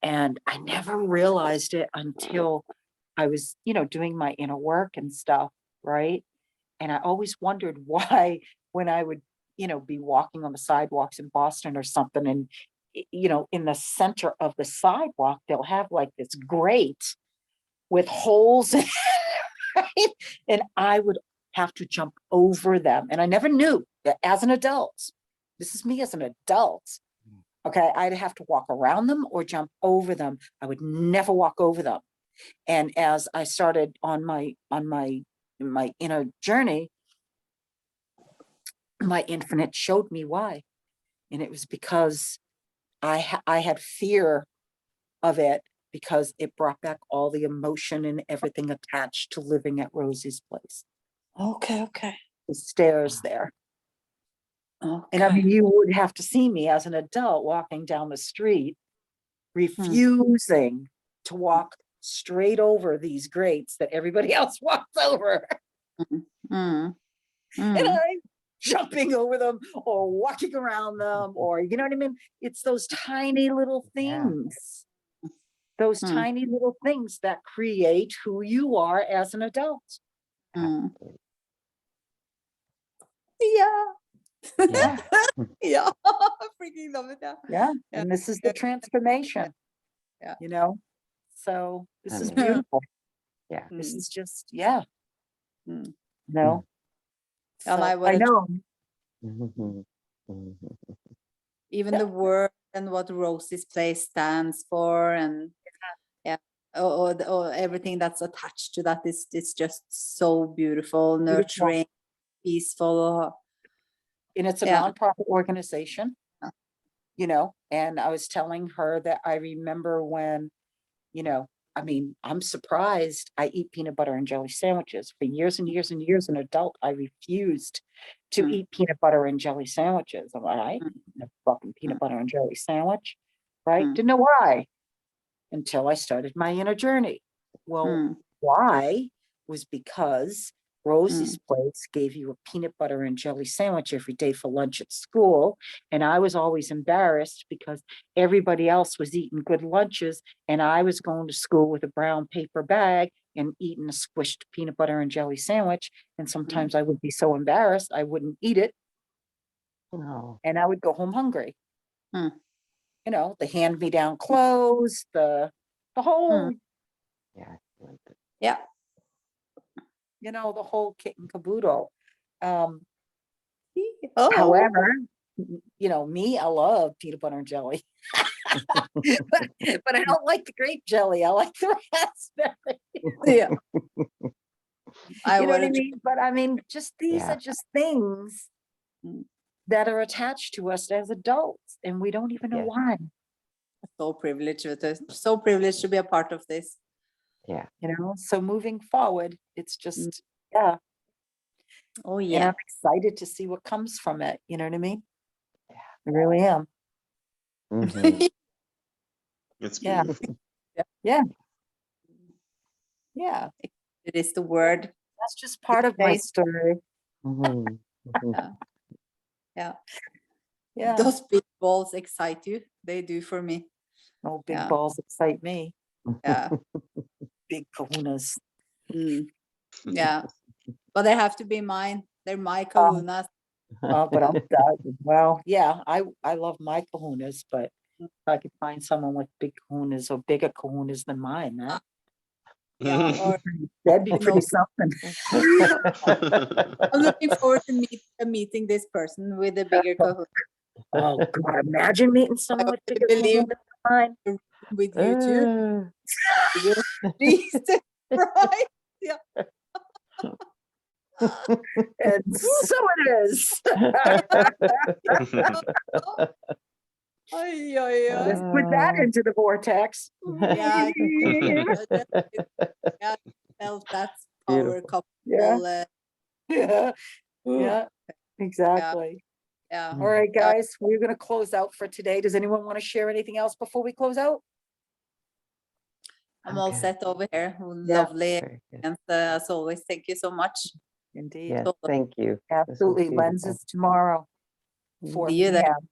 And I never realized it until I was, doing my inner work and stuff, right? And I always wondered why, when I would, be walking on the sidewalks in Boston or something, and in the center of the sidewalk, they'll have like this grate with holes in it, right? And I would have to jump over them. And I never knew that as an adult. This is me as an adult. Okay, I'd have to walk around them or jump over them. I would never walk over them. And as I started on my inner journey, my infinite showed me why. And it was because I had fear of it, because it brought back all the emotion and everything attached to living at Rosie's place. Okay. The stairs there. Okay. And I mean, you would have to see me as an adult walking down the street, refusing to walk straight over these grates that everybody else walks over. Mm. And Mm. I'm jumping over them or walking around them, or, you know what I mean? It's those tiny little Yeah. things. Those Mm. tiny little things that create who you are as an adult. Mm. Yeah. Yeah. Yeah. I freaking love it. Yeah. Yeah. Yeah. And this is the transformation. Yeah. So this is Amazing. beautiful. Yeah. This Mm. is just, yeah. Mm. No. And So, I I would know. Mhm. Mhm. even Yeah. the word and what Rosie's place stands for, and or everything that's attached to that is just so beautiful, nurturing, peaceful. And it's a Yeah. nonprofit organization, Yeah. and I was telling her that I remember when, I mean, I'm surprised I eat peanut butter and jelly sandwiches. For years and years and years, an adult, I refused to Mm. eat peanut butter and jelly sandwiches. I'm like, I ain't eating a fucking peanut butter and jelly sandwich, right? Mm. Didn't know why until I started my inner journey. Well, Mm. why was because Rosie's place gave you a peanut butter and jelly sandwich every day for lunch at school. And I was always embarrassed because everybody else was eating good lunches, and I was going to school with a brown paper bag and eating a squished peanut butter and jelly sandwich. And sometimes I would be so embarrassed, I wouldn't eat it, No. and I would go home hungry. Mm. The hand-me-down clothes, the whole, Yeah. Yeah. the whole kit and caboodle. Oh. However, me, I love peanut butter and jelly. but I don't like the grape jelly. I like the raspberry. Yeah. I You know what I would. mean? But I mean, just these Yeah. are just things Mm. that are attached to us as adults, and we don't even know Yeah. why. So privileged with it. So privileged to be a part of this. Yeah. So moving forward, it's just, yeah. Oh And yeah. I'm excited to see what comes from it. You know what I mean? Yeah. I really am. Mhm. It's Yeah. beautiful. Yeah. It is the word. That's just part of my Nice. story. Mhm. Mhm. Yeah. Yeah. Those big balls excite you. They do for me. Oh, big Yeah. balls excite me. Yeah. Big kahunas. Mm. Yeah. But they have to be mine. They're my kahunas. But well, yeah, I love my kahunas, but if I could find someone with big kahunas or bigger kahunas than mine, Yeah. Or that'd be You pretty know. something. I'm looking forward to meeting this person with a bigger kahuna Oh God, imagine meeting someone with bigger believe- kahunas than mine. with you too. Jesus Christ. Yeah. And so it is. Ay, ay, ay. Let's put that into the vortex. Yeah. Yeah. Felt that power Beautiful. couple. Yeah. Yeah. Yeah, exactly. Yeah. All right, guys, we're gonna close out for today. Does anyone want to share anything else before we close out? I'm all Okay. set over here. Yeah. Lovely. Very good. And as always, thank you so much. Indeed. Yes, Totally. thank you. This was Absolutely. Lens beautiful. is tomorrow. 4 See you there. p.m.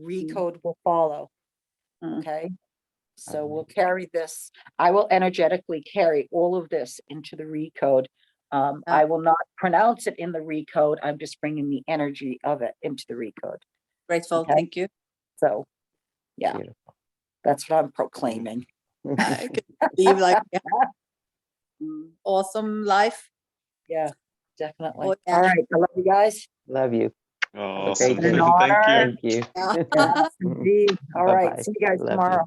Recode will follow. Mm. Okay. So Alright. we'll carry this. I will energetically carry all of this into the recode. I will not pronounce it in the recode. I'm just bringing the energy of it into the recode. Grateful. Okay. Thank you. So yeah, Beautiful. that's what I'm proclaiming. I could believe like awesome life. Yeah, definitely. Oh, yeah. All right. I love you guys. Love you. Awesome. day. An Thank honor. you. Thank you. Yeah. Yes, indeed. All right. Bye-bye. See you guys Love you. tomorrow.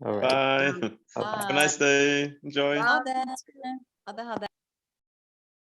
All right. Bye. Bye-bye. Have a nice day. Enjoy. Ha det. Ha det, ha det.